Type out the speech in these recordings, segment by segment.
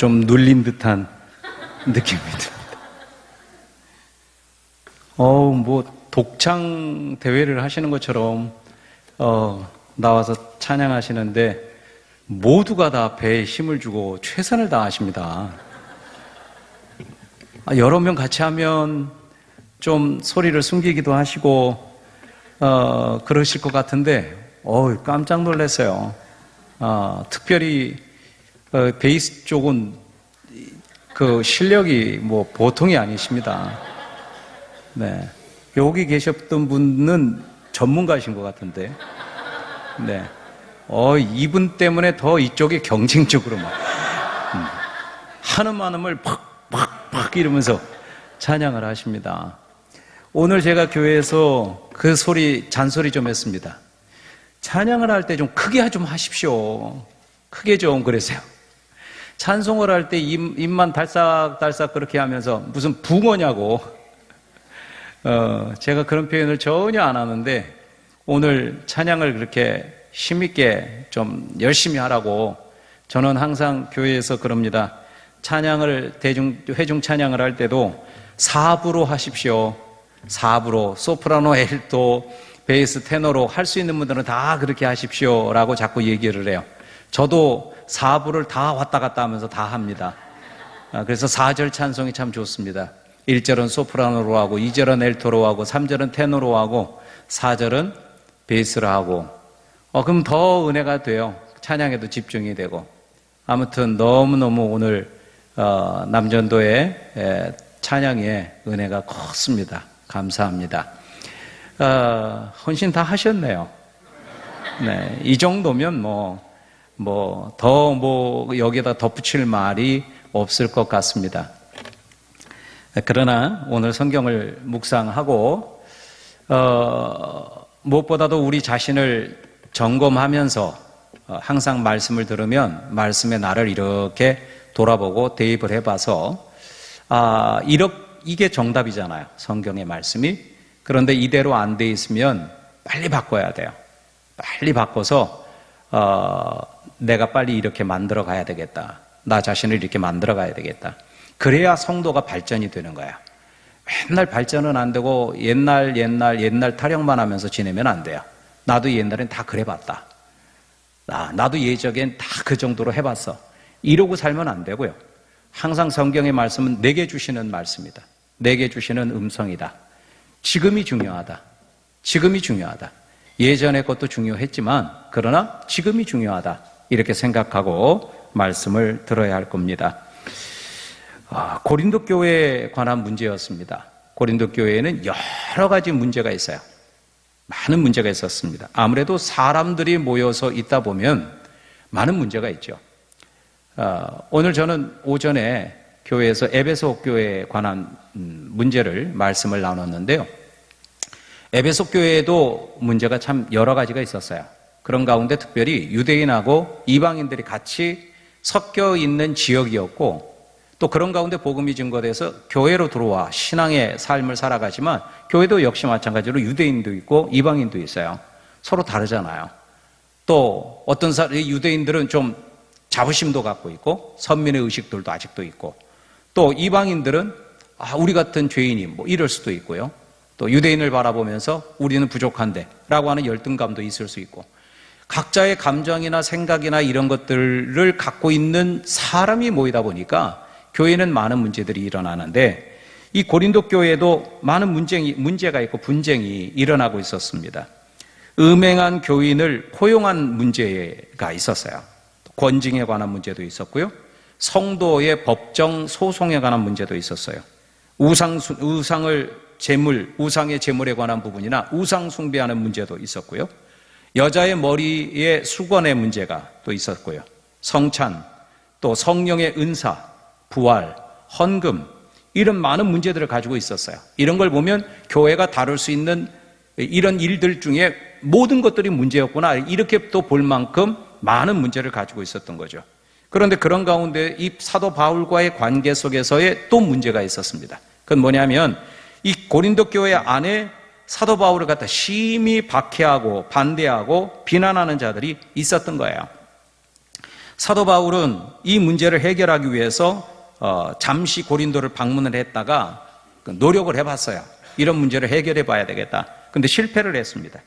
좀 눌린 듯한 느낌이 듭니다. 뭐 독창 대회를 하시는 것처럼 나와서 찬양하시는데 모두가 다 배에 힘을 주고 최선을 다하십니다. 여러 명 같이 하면 좀 소리를 숨기기도 하시고 그러실 것 같은데 깜짝 놀랐어요. 특별히 베이스 쪽은 그 실력이 뭐 보통이 아니십니다. 네, 여기 계셨던 분은 전문가이신 것 같은데, 네, 이분 때문에 더 이쪽이 경쟁적으로 막 한음한음을 팍팍팍 이러면서 찬양을 하십니다. 오늘 제가 교회에서 그 소리 잔소리 좀 했습니다. 찬양을 할 때 좀 크게 좀 하십시오. 크게 좀 그러세요. 찬송을 할 때 입만 달싹달싹 그렇게 하면서 무슨 붕어냐고. 제가 그런 표현을 전혀 안 하는데 오늘 찬양을 그렇게 힘있게 좀 열심히 하라고 저는 항상 교회에서 그럽니다. 찬양을 회중 찬양을 할 때도 4부로 하십시오. 4부로 소프라노, 엘토, 베이스, 테너로 할 수 있는 분들은 다 그렇게 하십시오 라고 자꾸 얘기를 해요. 저도 4부를 다 왔다 갔다 하면서 다 합니다. 그래서 4절 찬송이 참 좋습니다. 1절은 소프라노로 하고 2절은 엘토로 하고 3절은 테너로 하고 4절은 베이스로 하고 그럼 더 은혜가 돼요. 찬양에도 집중이 되고. 아무튼 너무너무 오늘 남전도의 찬양의 은혜가 컸습니다. 감사합니다. 헌신 다 하셨네요. 네, 이 정도면 더 여기다 덧붙일 말이 없을 것 같습니다. 그러나 오늘 성경을 묵상하고 무엇보다도 우리 자신을 점검하면서 항상 말씀을 들으면 말씀의 나를 이렇게 돌아보고 대입을 해봐서 이게 정답이잖아요. 성경의 말씀이. 그런데 이대로 안 돼 있으면 빨리 바꿔야 돼요. 빨리 바꿔서 내가 빨리 이렇게 만들어 가야 되겠다. 나 자신을 이렇게 만들어 가야 되겠다. 그래야 성도가 발전이 되는 거야. 맨날 발전은 안 되고 옛날 타령만 하면서 지내면 안 돼요. 나도 옛날엔 다 그래봤다. 나도 예적엔 다 그 정도로 해봤어. 이러고 살면 안 되고요. 항상 성경의 말씀은 내게 주시는 말씀이다. 내게 주시는 음성이다. 지금이 중요하다. 지금이 중요하다. 예전의 것도 중요했지만 그러나 지금이 중요하다. 이렇게 생각하고 말씀을 들어야 할 겁니다. 고린도 교회에 관한 문제였습니다. 고린도 교회에는 여러 가지 문제가 있어요. 많은 문제가 있었습니다. 아무래도 사람들이 모여서 있다 보면 많은 문제가 있죠. 오늘 저는 오전에 교회에서 에베소 교회에 관한 말씀을 나눴는데요. 에베소 교회에도 문제가 참 여러 가지가 있었어요. 그런 가운데 특별히 유대인하고 이방인들이 같이 섞여 있는 지역이었고 또 그런 가운데 복음이 증거돼서 교회로 들어와 신앙의 삶을 살아가지만 교회도 역시 마찬가지로 유대인도 있고 이방인도 있어요. 서로 다르잖아요. 또 어떤 유대인들은 좀 자부심도 갖고 있고 선민의 의식들도 아직도 있고 또 이방인들은 우리 같은 죄인이 이럴 수도 있고요. 또 유대인을 바라보면서 우리는 부족한데 라고 하는 열등감도 있을 수 있고 각자의 감정이나 생각이나 이런 것들을 갖고 있는 사람이 모이다 보니까 교회는 많은 문제들이 일어나는데 이 고린도 교회에도 많은 문제가 있고 분쟁이 일어나고 있었습니다. 음행한 교인을 포용한 문제가 있었어요. 권징에 관한 문제도 있었고요. 성도의 법정 소송에 관한 문제도 있었어요. 우상의 제물에 관한 부분이나 우상 숭배하는 문제도 있었고요. 여자의 머리에 수건의 문제가 또 있었고요. 성찬, 또 성령의 은사, 부활, 헌금 이런 많은 문제들을 가지고 있었어요. 이런 걸 보면 교회가 다룰 수 있는 이런 일들 중에 모든 것들이 문제였구나 이렇게 또 볼 만큼 많은 문제를 가지고 있었던 거죠. 그런데 그런 가운데 이 사도 바울과의 관계 속에서의 또 문제가 있었습니다. 그건 뭐냐면 이 고린도 교회 안에 사도 바울을 갖다 심히 박해하고 반대하고 비난하는 자들이 있었던 거예요. 사도 바울은 이 문제를 해결하기 위해서 잠시 고린도를 방문을 했다가 노력을 해봤어요. 이런 문제를 해결해 봐야 되겠다. 근데 실패를 했습니다.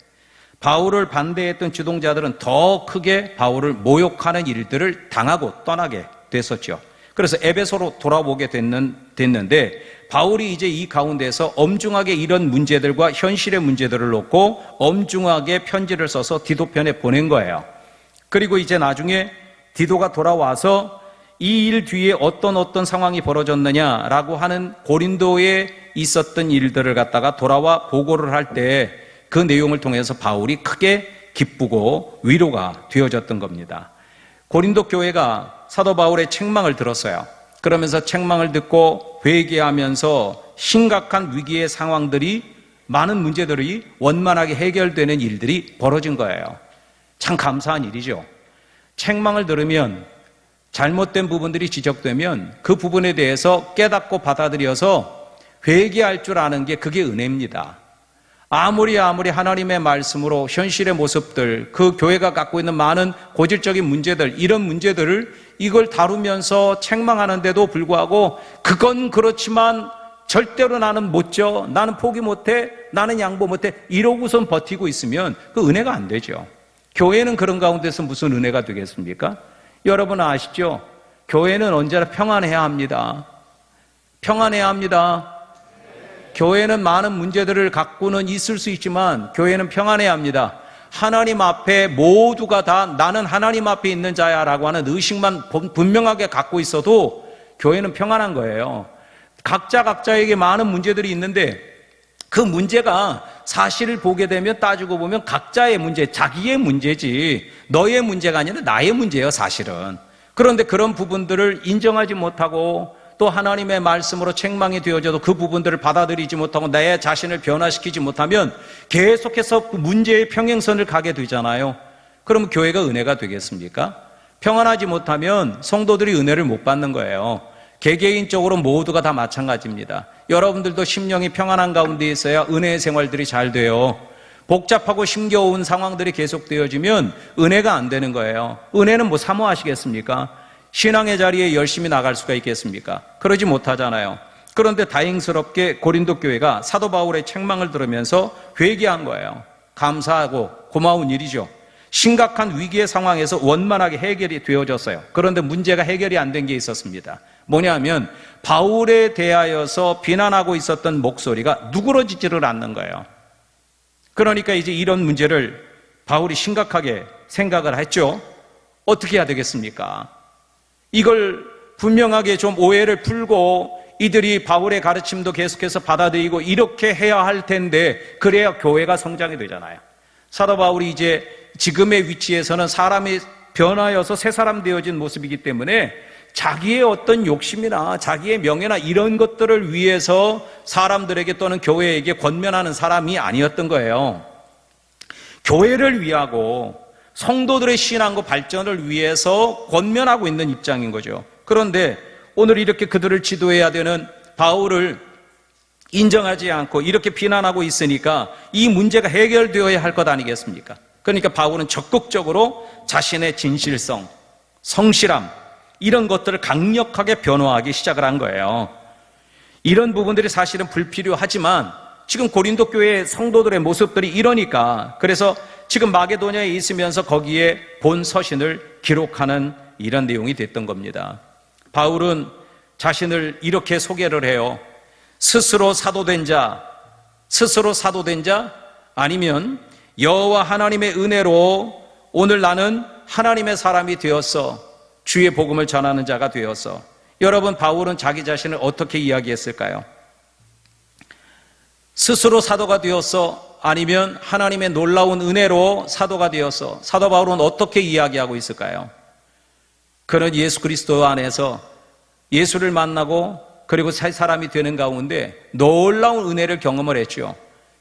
바울을 반대했던 주동자들은 더 크게 바울을 모욕하는 일들을 당하고 떠나게 됐었죠. 그래서 에베소로 돌아오게 됐는데 바울이 이제 이 가운데서 엄중하게 이런 문제들과 현실의 문제들을 놓고 엄중하게 편지를 써서 디도편에 보낸 거예요. 그리고 이제 나중에 디도가 돌아와서 이 일 뒤에 어떤 상황이 벌어졌느냐라고 하는 고린도에 있었던 일들을 갖다가 돌아와 보고를 할 때 그 내용을 통해서 바울이 크게 기쁘고 위로가 되어졌던 겁니다. 고린도 교회가 사도 바울의 책망을 들었어요. 그러면서 책망을 듣고 회개하면서 심각한 위기의 상황들이, 많은 문제들이 원만하게 해결되는 일들이 벌어진 거예요. 참 감사한 일이죠. 책망을 들으면, 잘못된 부분들이 지적되면 그 부분에 대해서 깨닫고 받아들여서 회개할 줄 아는 게 그게 은혜입니다. 아무리 하나님의 말씀으로 현실의 모습들, 그 교회가 갖고 있는 많은 고질적인 문제들, 이런 문제들을 이걸 다루면서 책망하는데도 불구하고 그건 그렇지만 절대로 나는 못 져, 나는 포기 못해, 나는 양보 못해, 이러고선 버티고 있으면 그 은혜가 안 되죠. 교회는 그런 가운데서 무슨 은혜가 되겠습니까? 여러분 아시죠? 교회는 언제나 평안해야 합니다. 평안해야 합니다. 교회는 많은 문제들을 갖고는 있을 수 있지만 교회는 평안해야 합니다. 하나님 앞에 모두가 다 나는 하나님 앞에 있는 자야 라고 하는 의식만 분명하게 갖고 있어도 교회는 평안한 거예요. 각자에게 많은 문제들이 있는데 그 문제가 사실을 보게 되면, 따지고 보면 각자의 문제, 자기의 문제지 너의 문제가 아니라 나의 문제예요, 사실은. 그런데 그런 부분들을 인정하지 못하고 또 하나님의 말씀으로 책망이 되어져도 그 부분들을 받아들이지 못하고 내 자신을 변화시키지 못하면 계속해서 그 문제의 평행선을 가게 되잖아요. 그러면 교회가 은혜가 되겠습니까? 평안하지 못하면 성도들이 은혜를 못 받는 거예요. 개개인적으로 모두가 다 마찬가지입니다. 여러분들도 심령이 평안한 가운데 있어야 은혜의 생활들이 잘 돼요. 복잡하고 힘겨운 상황들이 계속되어지면 은혜가 안 되는 거예요. 은혜는 뭐 사모하시겠습니까? 신앙의 자리에 열심히 나갈 수가 있겠습니까? 그러지 못하잖아요. 그런데 다행스럽게 고린도 교회가 사도 바울의 책망을 들으면서 회개한 거예요. 감사하고 고마운 일이죠. 심각한 위기의 상황에서 원만하게 해결이 되어졌어요. 그런데 문제가 해결이 안 된 게 있었습니다. 뭐냐면 바울에 대하여서 비난하고 있었던 목소리가 누그러지지를 않는 거예요. 그러니까 이제 이런 문제를 바울이 심각하게 생각을 했죠. 어떻게 해야 되겠습니까? 이걸 분명하게 좀 오해를 풀고 이들이 바울의 가르침도 계속해서 받아들이고 이렇게 해야 할 텐데, 그래야 교회가 성장이 되잖아요. 사도 바울이 이제 지금의 위치에서는 사람이 변하여서 새 사람 되어진 모습이기 때문에 자기의 어떤 욕심이나 자기의 명예나 이런 것들을 위해서 사람들에게 또는 교회에게 권면하는 사람이 아니었던 거예요. 교회를 위하고 성도들의 신앙과 발전을 위해서 권면하고 있는 입장인 거죠. 그런데 오늘 이렇게 그들을 지도해야 되는 바울을 인정하지 않고 이렇게 비난하고 있으니까 이 문제가 해결되어야 할 것 아니겠습니까? 그러니까 바울은 적극적으로 자신의 진실성, 성실함, 이런 것들을 강력하게 변호하기 시작을 한 거예요. 이런 부분들이 사실은 불필요하지만 지금 고린도 교회의 성도들의 모습들이 이러니까, 그래서 지금 마게도냐에 있으면서 거기에 본 서신을 기록하는 이런 내용이 됐던 겁니다. 바울은 자신을 이렇게 소개를 해요. 스스로 사도된 자 아니면 여호와 하나님의 은혜로 오늘 나는 하나님의 사람이 되었어, 주의 복음을 전하는 자가 되었어. 여러분, 바울은 자기 자신을 어떻게 이야기했을까요? 스스로 사도가 되었어, 아니면 하나님의 놀라운 은혜로 사도가 되었어. 사도 바울은 어떻게 이야기하고 있을까요? 그는 예수 그리스도 안에서 예수를 만나고 그리고 새 사람이 되는 가운데 놀라운 은혜를 경험을 했죠.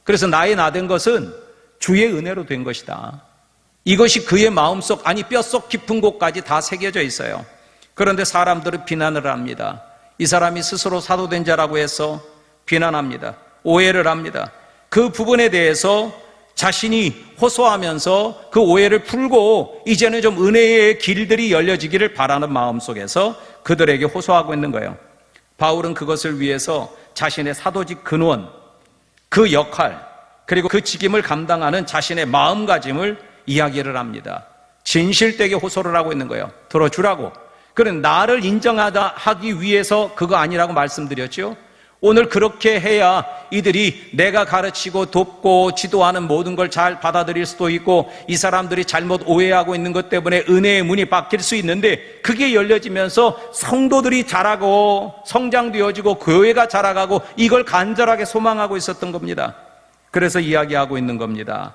그래서 나의 나 된 것은 주의 은혜로 된 것이다. 이것이 그의 마음속, 아니 뼛속 깊은 곳까지 다 새겨져 있어요. 그런데 사람들은 비난을 합니다. 이 사람이 스스로 사도된 자라고 해서 비난합니다. 오해를 합니다. 그 부분에 대해서 자신이 호소하면서 그 오해를 풀고 이제는 좀 은혜의 길들이 열려지기를 바라는 마음 속에서 그들에게 호소하고 있는 거예요. 바울은 그것을 위해서 자신의 사도직 근원, 그 역할, 그리고 그 직임을 감당하는 자신의 마음가짐을 이야기를 합니다. 진실되게 호소를 하고 있는 거예요. 들어주라고. 그런 나를 인정하기 위해서 그거 아니라고 말씀드렸죠. 오늘 그렇게 해야 이들이 내가 가르치고 돕고 지도하는 모든 걸 잘 받아들일 수도 있고, 이 사람들이 잘못 오해하고 있는 것 때문에 은혜의 문이 바뀔 수 있는데, 그게 열려지면서 성도들이 자라고 성장되어지고 교회가 자라가고, 이걸 간절하게 소망하고 있었던 겁니다. 그래서 이야기하고 있는 겁니다.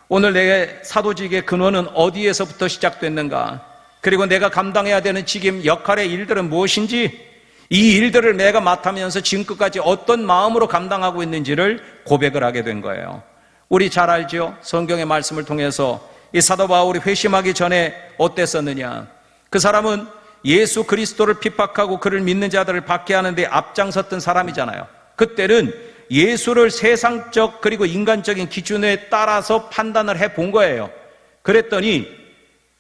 오늘 내 사도직의 근원은 어디에서부터 시작됐는가? 그리고 내가 감당해야 되는 직임, 역할의 일들은 무엇인지, 이 일들을 내가 맡으면서 지금까지 어떤 마음으로 감당하고 있는지를 고백을 하게 된 거예요. 우리 잘 알죠? 성경의 말씀을 통해서 이 사도 바울이 회심하기 전에 어땠었느냐? 그 사람은 예수 그리스도를 핍박하고 그를 믿는 자들을 박해하는데 앞장섰던 사람이잖아요. 그때는 예수를 세상적 그리고 인간적인 기준에 따라서 판단을 해본 거예요. 그랬더니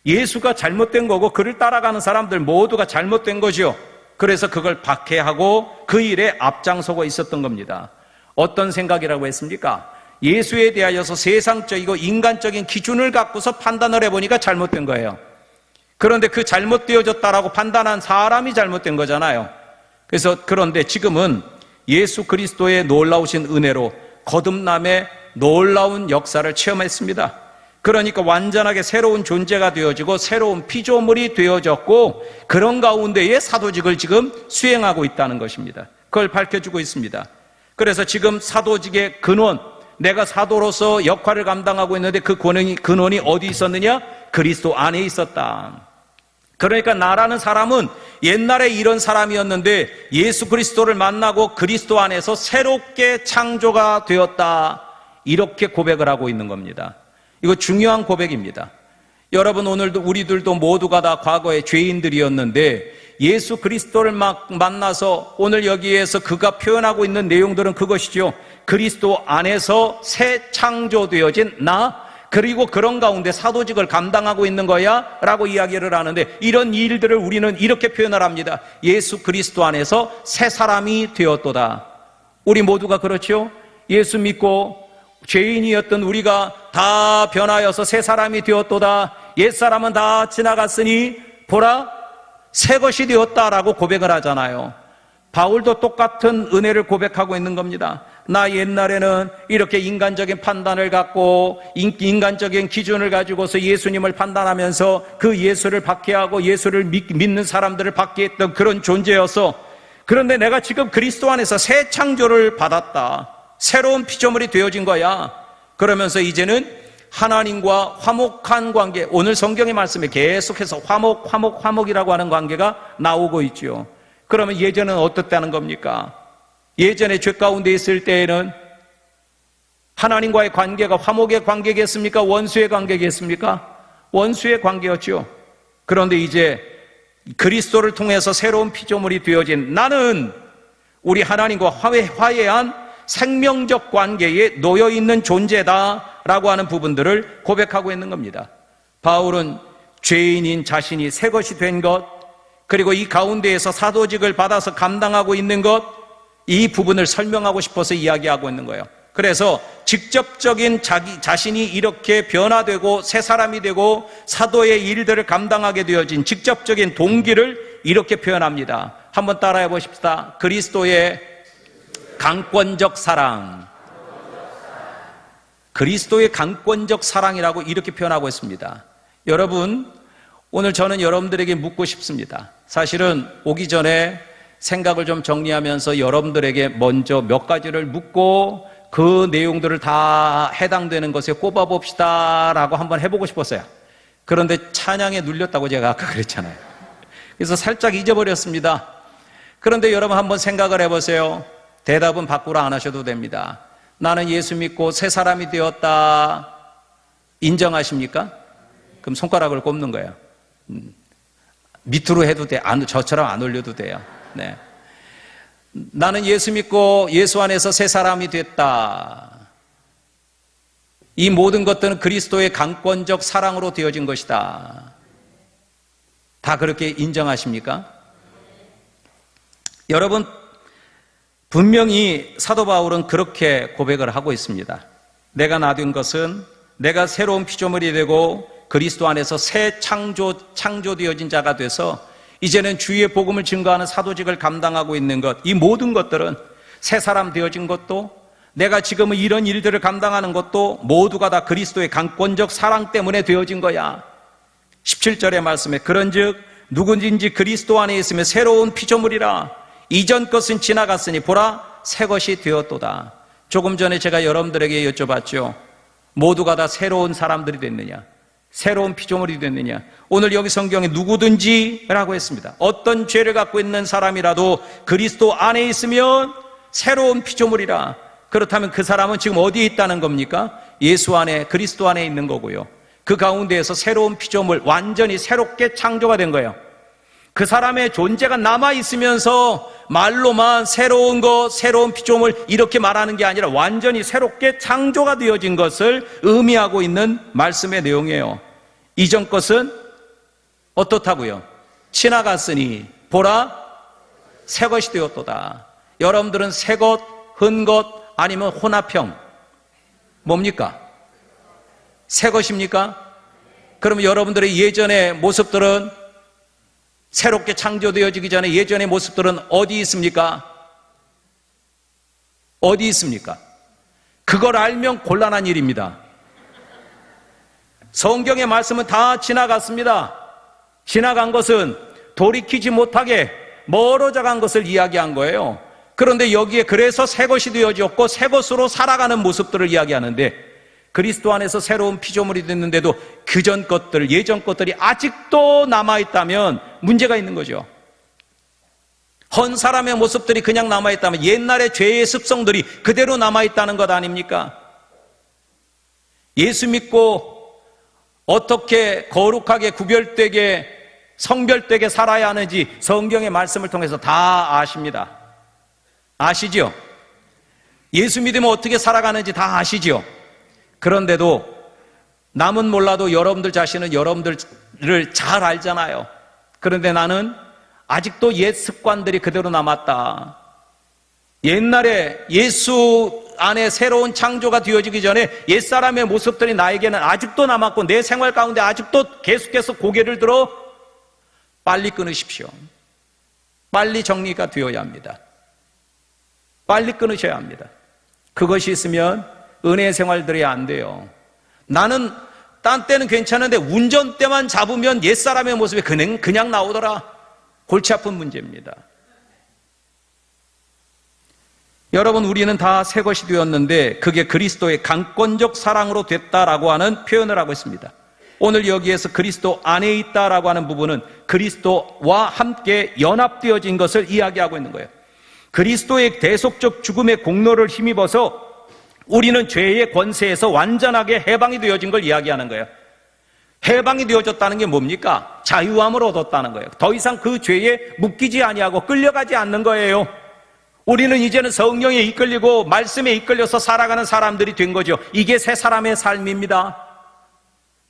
예수가 잘못된 거고 그를 따라가는 사람들 모두가 잘못된 거죠. 그래서 그걸 박해하고 그 일에 앞장서고 있었던 겁니다. 어떤 생각이라고 했습니까? 예수에 대하여서 세상적이고 인간적인 기준을 갖고서 판단을 해보니까 잘못된 거예요. 그런데 그 잘못되어졌다라고 판단한 사람이 잘못된 거잖아요. 그런데 지금은 예수 그리스도의 놀라우신 은혜로 거듭남의 놀라운 역사를 체험했습니다. 그러니까 완전하게 새로운 존재가 되어지고 새로운 피조물이 되어졌고, 그런 가운데에 사도직을 지금 수행하고 있다는 것입니다. 그걸 밝혀주고 있습니다. 그래서 지금 사도직의 근원, 내가 사도로서 역할을 감당하고 있는데 그 근원이 어디 있었느냐? 그리스도 안에 있었다. 그러니까 나라는 사람은 옛날에 이런 사람이었는데 예수 그리스도를 만나고 그리스도 안에서 새롭게 창조가 되었다. 이렇게 고백을 하고 있는 겁니다. 이거 중요한 고백입니다. 여러분, 오늘도 우리들도 모두가 다 과거의 죄인들이었는데 예수 그리스도를 만나서 오늘 여기에서 그가 표현하고 있는 내용들은 그것이죠. 그리스도 안에서 새 창조되어진 나, 그리고 그런 가운데 사도직을 감당하고 있는 거야 라고 이야기를 하는데, 이런 일들을 우리는 이렇게 표현을 합니다. 예수 그리스도 안에서 새 사람이 되었도다. 우리 모두가 그렇죠. 예수 믿고 죄인이었던 우리가 다 변하여서 새 사람이 되었도다. 옛사람은 다 지나갔으니 보라 새 것이 되었다라고 고백을 하잖아요. 바울도 똑같은 은혜를 고백하고 있는 겁니다. 나 옛날에는 이렇게 인간적인 판단을 갖고 인간적인 기준을 가지고서 예수님을 판단하면서 그 예수를 박해하고 예수를 믿는 사람들을 박해했던 그런 존재여서, 그런데 내가 지금 그리스도 안에서 새 창조를 받았다. 새로운 피조물이 되어진 거야. 그러면서 이제는 하나님과 화목한 관계, 오늘 성경의 말씀에 계속해서 화목이라고 하는 관계가 나오고 있죠. 그러면 예전은 어떻다는 겁니까? 예전에 죄 가운데 있을 때에는 하나님과의 관계가 화목의 관계겠습니까? 원수의 관계겠습니까? 원수의 관계였죠. 그런데 이제 그리스도를 통해서 새로운 피조물이 되어진 나는 우리 하나님과 화해한 생명적 관계에 놓여있는 존재다라고 하는 부분들을 고백하고 있는 겁니다. 바울은 죄인인 자신이 새 것이 된 것, 그리고 이 가운데에서 사도직을 받아서 감당하고 있는 것, 이 부분을 설명하고 싶어서 이야기하고 있는 거예요. 그래서 직접적인 자신이 이렇게 변화되고 새 사람이 되고 사도의 일들을 감당하게 되어진 직접적인 동기를 이렇게 표현합니다. 한번 따라해 보십시다. 그리스도의 강권적 사랑. 그리스도의 강권적 사랑이라고 이렇게 표현하고 있습니다. 여러분, 오늘 저는 여러분들에게 묻고 싶습니다. 사실은 오기 전에 생각을 좀 정리하면서 여러분들에게 먼저 몇 가지를 묻고 그 내용들을 다 해당되는 것에 꼽아봅시다 라고 한번 해보고 싶었어요. 그런데 찬양에 눌렸다고 제가 아까 그랬잖아요. 그래서 살짝 잊어버렸습니다. 그런데 여러분 한번 생각을 해보세요. 대답은 밖으로 안 하셔도 됩니다. 나는 예수 믿고 새 사람이 되었다. 인정하십니까? 그럼 손가락을 꼽는 거예요. 밑으로 해도 돼. 저처럼 안 올려도 돼요. 네. 나는 예수 믿고 예수 안에서 새 사람이 됐다. 이 모든 것들은 그리스도의 강권적 사랑으로 되어진 것이다. 다 그렇게 인정하십니까? 여러분, 분명히 사도 바울은 그렇게 고백을 하고 있습니다. 내가 나된 것은 내가 새로운 피조물이 되고 그리스도 안에서 새 창조되어진 자가 돼서 이제는 주의 복음을 증거하는 사도직을 감당하고 있는 것, 이 모든 것들은 새 사람 되어진 것도 내가 지금은 이런 일들을 감당하는 것도 모두가 다 그리스도의 강권적 사랑 때문에 되어진 거야. 17절의 말씀에 그런즉 누구든지 그리스도 안에 있으면 새로운 피조물이라 이전 것은 지나갔으니 보라 새 것이 되었도다. 조금 전에 제가 여러분들에게 여쭤봤죠. 모두가 다 새로운 사람들이 됐느냐, 새로운 피조물이 됐느냐. 오늘 여기 성경에 누구든지라고 했습니다. 어떤 죄를 갖고 있는 사람이라도 그리스도 안에 있으면 새로운 피조물이라. 그렇다면 그 사람은 지금 어디에 있다는 겁니까? 예수 안에, 그리스도 안에 있는 거고요. 그 가운데에서 새로운 피조물, 완전히 새롭게 창조가 된 거예요. 그 사람의 존재가 남아있으면서 말로만 새로운 것, 새로운 피조물 이렇게 말하는 게 아니라 완전히 새롭게 창조가 되어진 것을 의미하고 있는 말씀의 내용이에요. 이전 것은 어떻다고요? 지나갔으니 보라 새 것이 되었도다. 여러분들은 새 것, 흔 것 아니면 혼합형 뭡니까? 새 것입니까? 그러면 여러분들의 예전의 모습들은 새롭게 창조되어지기 전에 예전의 모습들은 어디 있습니까? 어디 있습니까? 그걸 알면 곤란한 일입니다. 성경의 말씀은 다 지나갔습니다. 지나간 것은 돌이키지 못하게 멀어져 간 것을 이야기한 거예요. 그런데 여기에 그래서 새 것이 되어졌고 새 것으로 살아가는 모습들을 이야기하는데 그리스도 안에서 새로운 피조물이 됐는데도 그전 것들, 예전 것들이 아직도 남아있다면 문제가 있는 거죠. 헌 사람의 모습들이 그냥 남아있다면 옛날의 죄의 습성들이 그대로 남아있다는 것 아닙니까? 예수 믿고 어떻게 거룩하게 구별되게 성별되게 살아야 하는지 성경의 말씀을 통해서 다 아십니다. 아시죠? 예수 믿으면 어떻게 살아가는지 다 아시죠? 그런데도 남은 몰라도 여러분들 자신은 여러분들을 잘 알잖아요. 그런데 나는 아직도 옛 습관들이 그대로 남았다. 옛날에 예수 안에 새로운 창조가 되어지기 전에 옛사람의 모습들이 나에게는 아직도 남았고 내 생활 가운데 아직도 계속해서 고개를 들어 빨리 끊으십시오. 빨리 정리가 되어야 합니다. 빨리 끊으셔야 합니다. 그것이 있으면 은혜의 생활들이 안 돼요. 나는 딴 때는 괜찮은데 운전대만 잡으면 옛사람의 모습이 그냥 나오더라. 골치 아픈 문제입니다. 여러분, 우리는 다 새 것이 되었는데 그게 그리스도의 강권적 사랑으로 됐다라고 하는 표현을 하고 있습니다. 오늘 여기에서 그리스도 안에 있다라고 하는 부분은 그리스도와 함께 연합되어진 것을 이야기하고 있는 거예요. 그리스도의 대속적 죽음의 공로를 힘입어서 우리는 죄의 권세에서 완전하게 해방이 되어진 걸 이야기하는 거예요. 해방이 되어졌다는 게 뭡니까? 자유함을 얻었다는 거예요. 더 이상 그 죄에 묶이지 아니하고 끌려가지 않는 거예요. 우리는 이제는 성령에 이끌리고 말씀에 이끌려서 살아가는 사람들이 된 거죠. 이게 새 사람의 삶입니다.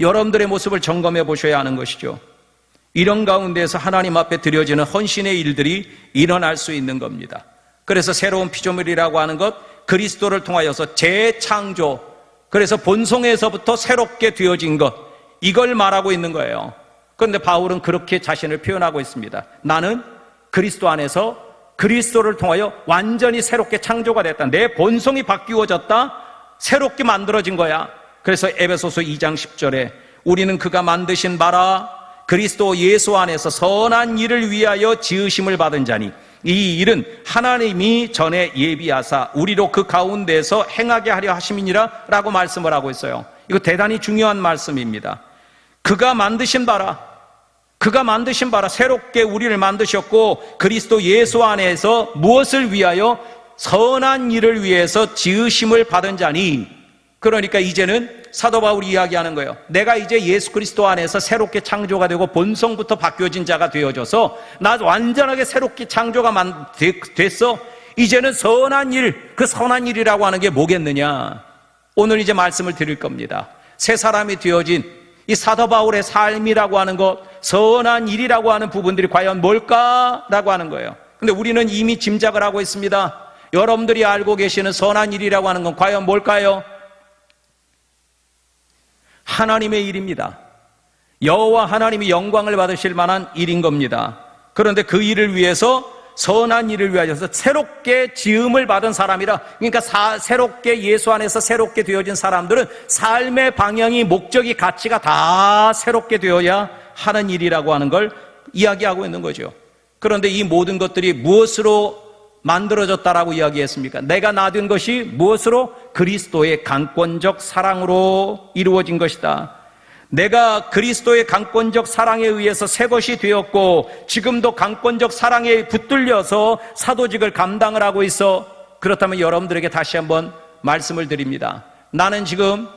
여러분들의 모습을 점검해 보셔야 하는 것이죠. 이런 가운데에서 하나님 앞에 드려지는 헌신의 일들이 일어날 수 있는 겁니다. 그래서 새로운 피조물이라고 하는 것, 그리스도를 통하여서 재창조, 그래서 본성에서부터 새롭게 되어진 것, 이걸 말하고 있는 거예요. 그런데 바울은 그렇게 자신을 표현하고 있습니다. 나는 그리스도 안에서 그리스도를 통하여 완전히 새롭게 창조가 됐다. 내 본성이 바뀌어졌다. 새롭게 만들어진 거야. 그래서 에베소서 2장 10절에 우리는 그가 만드신 바라 그리스도 예수 안에서 선한 일을 위하여 지으심을 받은 자니 이 일은 하나님이 전에 예비하사 우리로 그 가운데서 행하게 하려 하심이니라 라고 말씀을 하고 있어요. 이거 대단히 중요한 말씀입니다. 그가 만드신 바라 새롭게 우리를 만드셨고 그리스도 예수 안에서 무엇을 위하여 선한 일을 위해서 지으심을 받은 자니, 그러니까 이제는 사도 바울이 이야기하는 거예요. 내가 이제 예수 그리스도 안에서 새롭게 창조가 되고 본성부터 바뀌어진 자가 되어져서 나 완전하게 새롭게 창조가 됐어. 이제는 선한 일, 그 선한 일이라고 하는 게 뭐겠느냐? 오늘 이제 말씀을 드릴 겁니다. 새 사람이 되어진 이 사도 바울의 삶이라고 하는 것, 선한 일이라고 하는 부분들이 과연 뭘까라고 하는 거예요. 근데 우리는 이미 짐작을 하고 있습니다. 여러분들이 알고 계시는 선한 일이라고 하는 건 과연 뭘까요? 하나님의 일입니다. 여호와 하나님이 영광을 받으실 만한 일인 겁니다. 그런데 그 일을 위해서, 선한 일을 위하여서 새롭게 지음을 받은 사람이라, 그러니까 새롭게 예수 안에서 새롭게 되어진 사람들은 삶의 방향이, 목적이, 가치가 다 새롭게 되어야 하는 일이라고 하는 걸 이야기하고 있는 거죠. 그런데 이 모든 것들이 무엇으로 만들어졌다라고 이야기했습니까? 내가 낳은 것이 무엇으로? 그리스도의 강권적 사랑으로 이루어진 것이다. 내가 그리스도의 강권적 사랑에 의해서 새 것이 되었고, 지금도 강권적 사랑에 붙들려서 사도직을 감당을 하고 있어. 그렇다면 여러분들에게 다시 한번 말씀을 드립니다. 나는 지금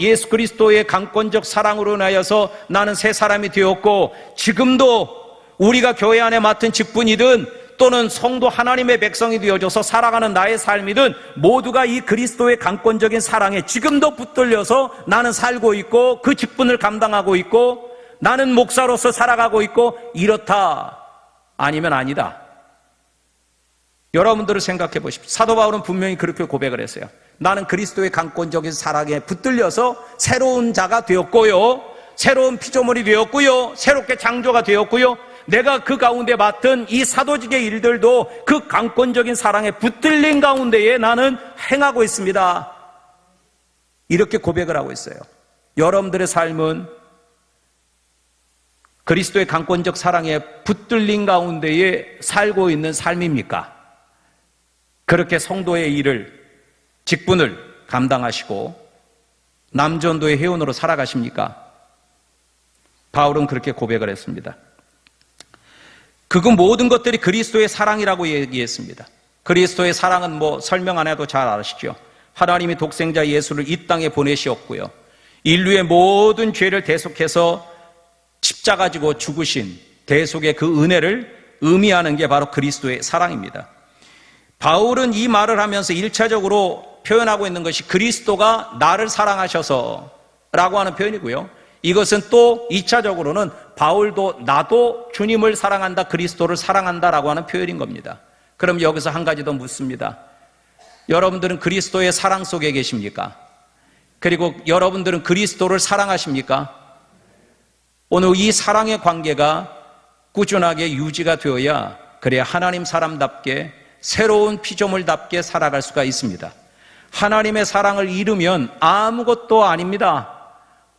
예수 그리스도의 강권적 사랑으로 인하여서 나는 새 사람이 되었고, 지금도 우리가 교회 안에 맡은 직분이든 또는 성도 하나님의 백성이 되어져서 살아가는 나의 삶이든 모두가 이 그리스도의 강권적인 사랑에 지금도 붙들려서 나는 살고 있고, 그 직분을 감당하고 있고, 나는 목사로서 살아가고 있고, 이렇다 아니면 아니다. 여러분들을 생각해 보십시오. 사도 바울은 분명히 그렇게 고백을 했어요. 나는 그리스도의 강권적인 사랑에 붙들려서 새로운 자가 되었고요, 새로운 피조물이 되었고요, 새롭게 창조가 되었고요, 내가 그 가운데 맡은 이 사도직의 일들도 그 강권적인 사랑에 붙들린 가운데에 나는 행하고 있습니다. 이렇게 고백을 하고 있어요. 여러분들의 삶은 그리스도의 강권적 사랑에 붙들린 가운데에 살고 있는 삶입니까? 그렇게 성도의 일을, 직분을 감당하시고 남전도의 회원으로 살아가십니까? 바울은 그렇게 고백을 했습니다. 그 모든 것들이 그리스도의 사랑이라고 얘기했습니다. 그리스도의 사랑은 뭐 설명 안 해도 잘 아시죠? 하나님이 독생자 예수를 이 땅에 보내시었고요, 인류의 모든 죄를 대속해서 십자가 지고 죽으신 대속의 그 은혜를 의미하는 게 바로 그리스도의 사랑입니다. 바울은 이 말을 하면서 1차적으로 표현하고 있는 것이 그리스도가 나를 사랑하셔서 라고 하는 표현이고요, 이것은 또 2차적으로는 바울도 나도 주님을 사랑한다, 그리스도를 사랑한다라고 하는 표현인 겁니다. 그럼 여기서 한 가지 더 묻습니다. 여러분들은 그리스도의 사랑 속에 계십니까? 그리고 여러분들은 그리스도를 사랑하십니까? 오늘 이 사랑의 관계가 꾸준하게 유지가 되어야, 그래야 하나님 사람답게 새로운 피조물답게 살아갈 수가 있습니다. 하나님의 사랑을 잃으면 아무것도 아닙니다.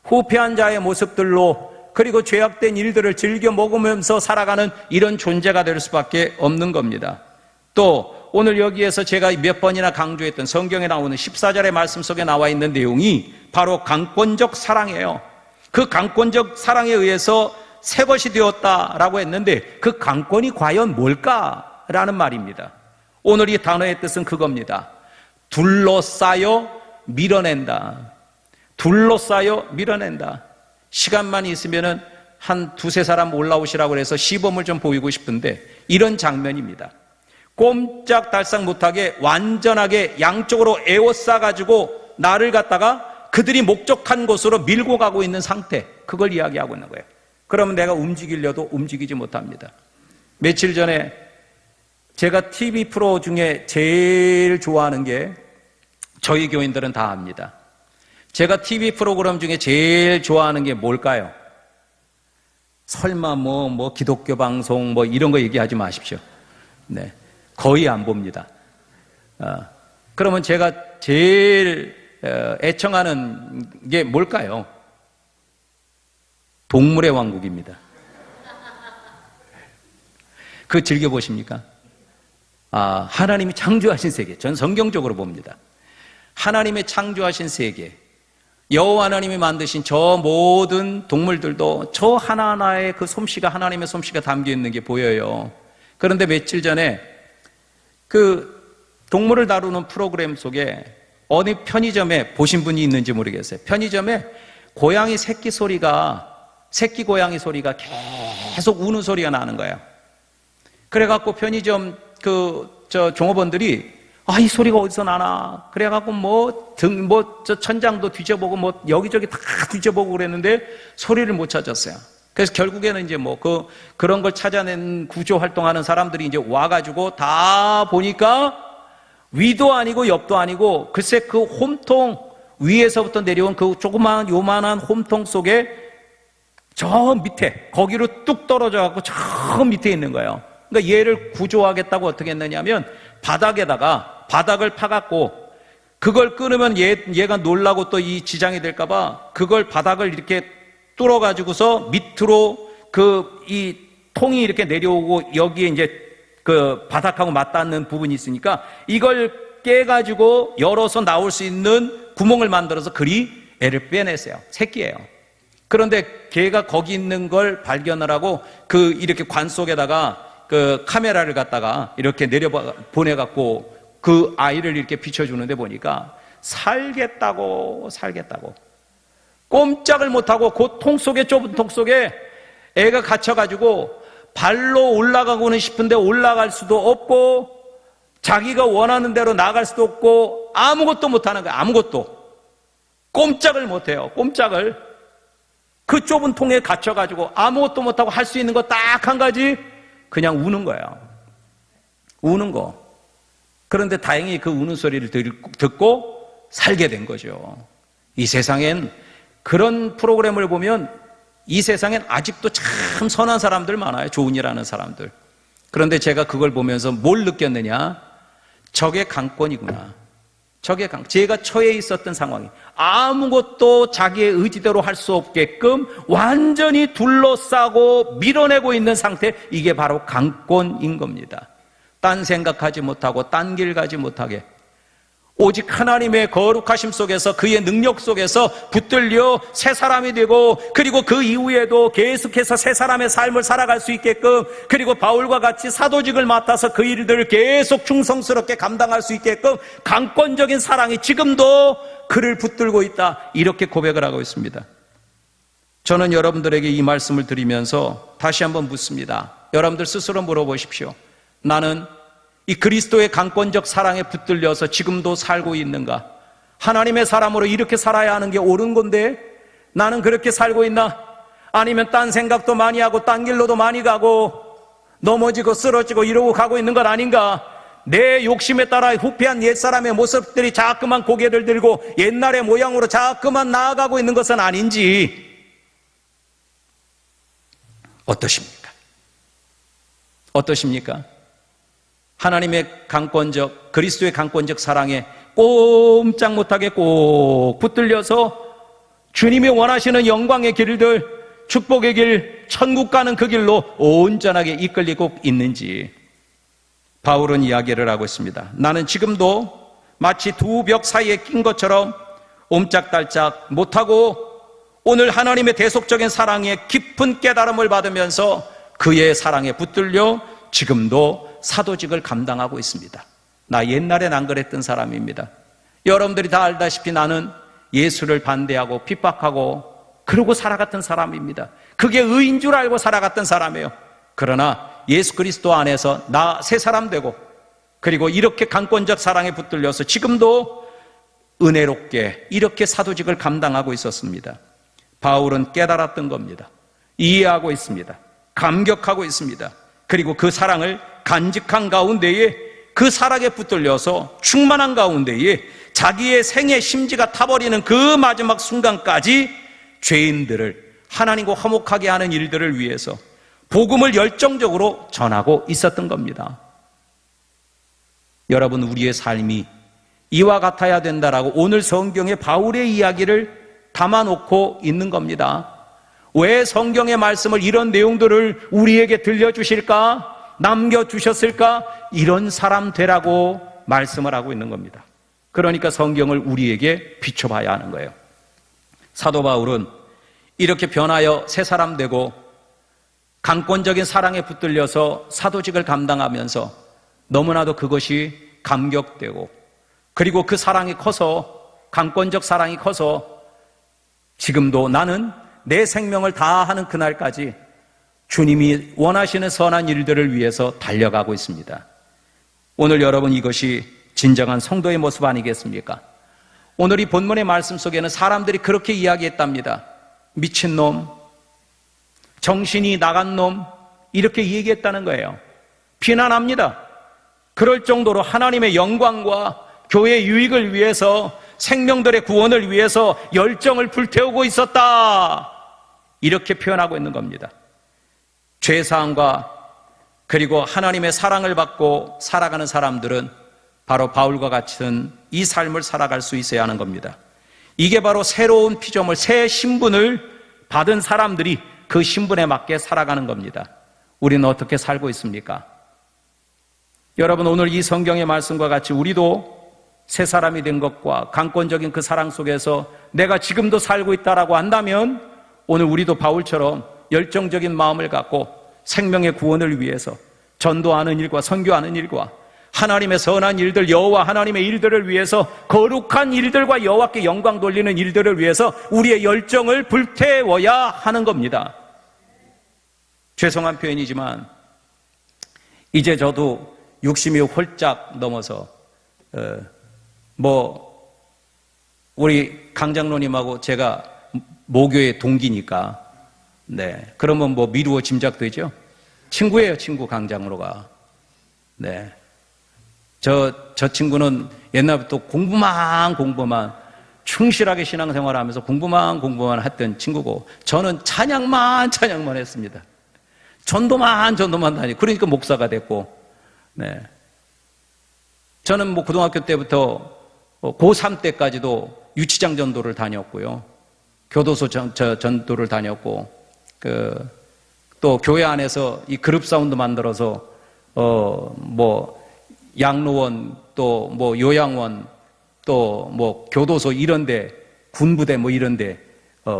후패한 자의 모습들로, 그리고 죄악된 일들을 즐겨 먹으면서 살아가는 이런 존재가 될 수밖에 없는 겁니다. 또 오늘 여기에서 제가 몇 번이나 강조했던 성경에 나오는 14절의 말씀 속에 나와 있는 내용이 바로 강권적 사랑이에요. 그 강권적 사랑에 의해서 새 것이 되었다라고 했는데 그 강권이 과연 뭘까라는 말입니다. 오늘 이 단어의 뜻은 그겁니다. 둘러싸여 밀어낸다. 둘러싸여 밀어낸다. 시간만 있으면은 한 두세 사람 올라오시라고 해서 시범을 좀 보이고 싶은데 이런 장면입니다. 꼼짝달싹 못하게 완전하게 양쪽으로 에워싸가지고 나를 갖다가 그들이 목적한 곳으로 밀고 가고 있는 상태, 그걸 이야기하고 있는 거예요. 그러면 내가 움직이려도 움직이지 못합니다. 며칠 전에 제가 TV 프로 중에 제일 좋아하는 게, 저희 교인들은 다 압니다. 제가 TV 프로그램 중에 제일 좋아하는 게 뭘까요? 설마 뭐 기독교 방송 뭐 이런 거 얘기하지 마십시오. 네, 거의 안 봅니다. 그러면 제가 제일 애청하는 게 뭘까요? 동물의 왕국입니다. 그거 즐겨보십니까? 하나님이 창조하신 세계, 전 성경적으로 봅니다. 하나님의 창조하신 세계, 여호와 하나님이 만드신 저 모든 동물들도 저 하나하나의 그 솜씨가, 하나님의 솜씨가 담겨 있는 게 보여요. 그런데 며칠 전에 그 동물을 다루는 프로그램 속에 어느 편의점에 보신 분이 있는지 모르겠어요. 편의점에 고양이 새끼 고양이 소리가 계속 우는 소리가 나는 거예요. 그래갖고 편의점 종업원들이 아, 이 소리가 어디서 나나? 그래갖고 저 천장도 뒤져보고 여기저기 다 뒤져보고 그랬는데 소리를 못 찾았어요. 그래서 결국에는 이제 그런 걸 찾아낸 구조 활동하는 사람들이 이제 와가지고 다 보니까 위도 아니고 옆도 아니고 글쎄 그 홈통 위에서부터 내려온 그 요만한 홈통 속에 저 밑에 거기로 뚝 떨어져갖고 저 밑에 있는 거예요. 그러니까 얘를 구조하겠다고 어떻게 했느냐면 바닥을 파갖고 그걸 끊으면 얘가 놀라고 또 이 지장이 될까봐 그걸 바닥을 이렇게 뚫어가지고서 밑으로 이 통이 이렇게 내려오고 여기에 이제 그 바닥하고 맞닿는 부분이 있으니까 이걸 깨가지고 열어서 나올 수 있는 구멍을 만들어서 그리 애를 빼냈어요. 새끼예요. 그런데 걔가 거기 있는 걸 발견을 하고 이렇게 관 속에다가 그 카메라를 갖다가 이렇게 보내갖고 그 아이를 이렇게 비춰주는데 보니까 살겠다고 꼼짝을 못하고 그 좁은 통 속에 애가 갇혀가지고 발로 올라가고는 싶은데 올라갈 수도 없고 자기가 원하는 대로 나갈 수도 없고 아무것도 못하는 거야. 아무것도 꼼짝을 못해요. 꼼짝을 그 좁은 통에 갇혀가지고 아무것도 못하고 할 수 있는 거 딱 한 가지 그냥 우는 거예요. 우는 거. 그런데 다행히 그 우는 소리를 듣고 살게 된 거죠. 이 세상엔 그런 프로그램을 보면 이 세상엔 아직도 참 선한 사람들 많아요. 좋은 일 하는 사람들. 그런데 제가 그걸 보면서 뭘 느꼈느냐? 적의 강권이구나. 제가 처해 있었던 상황이 아무것도 자기의 의지대로 할 수 없게끔 완전히 둘러싸고 밀어내고 있는 상태, 이게 바로 강권인 겁니다. 딴 생각하지 못하고 딴 길 가지 못하게 오직 하나님의 거룩하심 속에서 그의 능력 속에서 붙들려 새 사람이 되고 그리고 그 이후에도 계속해서 새 사람의 삶을 살아갈 수 있게끔 그리고 바울과 같이 사도직을 맡아서 그 일들을 계속 충성스럽게 감당할 수 있게끔 강권적인 사랑이 지금도 그를 붙들고 있다, 이렇게 고백을 하고 있습니다. 저는 여러분들에게 이 말씀을 드리면서 다시 한번 묻습니다. 여러분들 스스로 물어보십시오. 나는 이 그리스도의 강권적 사랑에 붙들려서 지금도 살고 있는가? 하나님의 사람으로 이렇게 살아야 하는 게 옳은 건데 나는 그렇게 살고 있나? 아니면 딴 생각도 많이 하고 딴 길로도 많이 가고 넘어지고 쓰러지고 이러고 가고 있는 건 아닌가? 내 욕심에 따라 후패한 옛사람의 모습들이 자꾸만 고개를 들고 옛날의 모양으로 자꾸만 나아가고 있는 것은 아닌지 어떠십니까? 하나님의 강권적, 그리스도의 강권적 사랑에 꼼짝 못하게 꼭 붙들려서 주님이 원하시는 영광의 길들, 축복의 길, 천국 가는 그 길로 온전하게 이끌리고 있는지 바울은 이야기를 하고 있습니다. 나는 지금도 마치 두 벽 사이에 낀 것처럼 옴짝달짝 못하고 오늘 하나님의 대속적인 사랑에 깊은 깨달음을 받으면서 그의 사랑에 붙들려 지금도 사도직을 감당하고 있습니다. 나 옛날엔 안 그랬던 사람입니다. 여러분들이 다 알다시피 나는 예수를 반대하고 핍박하고 그러고 살아갔던 사람입니다. 그게 의인 줄 알고 살아갔던 사람이에요. 그러나 예수 그리스도 안에서 나 새 사람 되고 그리고 이렇게 강권적 사랑에 붙들려서 지금도 은혜롭게 이렇게 사도직을 감당하고 있었습니다. 바울은 깨달았던 겁니다. 이해하고 있습니다. 감격하고 있습니다. 그리고 그 사랑을 간직한 가운데에 그 사랑에 붙들려서 충만한 가운데에 자기의 생의 심지가 타버리는 그 마지막 순간까지 죄인들을 하나님과 화목하게 하는 일들을 위해서 복음을 열정적으로 전하고 있었던 겁니다. 여러분, 우리의 삶이 이와 같아야 된다라고 오늘 성경에 바울의 이야기를 담아놓고 있는 겁니다. 왜 성경의 말씀을 이런 내용들을 우리에게 들려주실까? 남겨주셨을까? 이런 사람 되라고 말씀을 하고 있는 겁니다. 그러니까 성경을 우리에게 비춰봐야 하는 거예요. 사도 바울은 이렇게 변하여 새 사람 되고 강권적인 사랑에 붙들려서 사도직을 감당하면서 너무나도 그것이 감격되고 그리고 그 사랑이 커서 강권적 사랑이 커서 지금도 나는 내 생명을 다하는 그날까지 주님이 원하시는 선한 일들을 위해서 달려가고 있습니다. 오늘 여러분, 이것이 진정한 성도의 모습 아니겠습니까? 오늘 이 본문의 말씀 속에는 사람들이 그렇게 이야기했답니다. 미친놈, 정신이 나간 놈, 이렇게 얘기했다는 거예요. 비난합니다. 그럴 정도로 하나님의 영광과 교회의 유익을 위해서, 생명들의 구원을 위해서 열정을 불태우고 있었다, 이렇게 표현하고 있는 겁니다. 죄사함과 그리고 하나님의 사랑을 받고 살아가는 사람들은 바로 바울과 같은 이 삶을 살아갈 수 있어야 하는 겁니다. 이게 바로 새로운 피조물, 새 신분을 받은 사람들이 그 신분에 맞게 살아가는 겁니다. 우리는 어떻게 살고 있습니까? 여러분, 오늘 이 성경의 말씀과 같이 우리도 새 사람이 된 것과 강권적인 그 사랑 속에서 내가 지금도 살고 있다라고 한다면, 오늘 우리도 바울처럼 열정적인 마음을 갖고 생명의 구원을 위해서 전도하는 일과 선교하는 일과 하나님의 선한 일들, 여호와 하나님의 일들을 위해서, 거룩한 일들과 여호와께 영광 돌리는 일들을 위해서 우리의 열정을 불태워야 하는 겁니다. 죄송한 표현이지만 이제 저도 60이 홀짝 넘어서 우리 강 장로님하고 제가 모교의 동기니까, 네, 그러면 미루어 짐작되죠? 친구예요, 친구. 강 장로가. 네. 저 친구는 옛날부터 공부만 충실하게 신앙생활을 하면서 공부만 했던 친구고, 저는 찬양만 했습니다. 전도만 다니고, 그러니까 목사가 됐고, 네. 저는 고등학교 때부터 고3 때까지도 유치장 전도를 다녔고요. 교도소 전도를 다녔고, 또 교회 안에서 이 그룹 사운드 만들어서, 양로원, 또 요양원, 또 교도소 이런데, 군부대 이런데,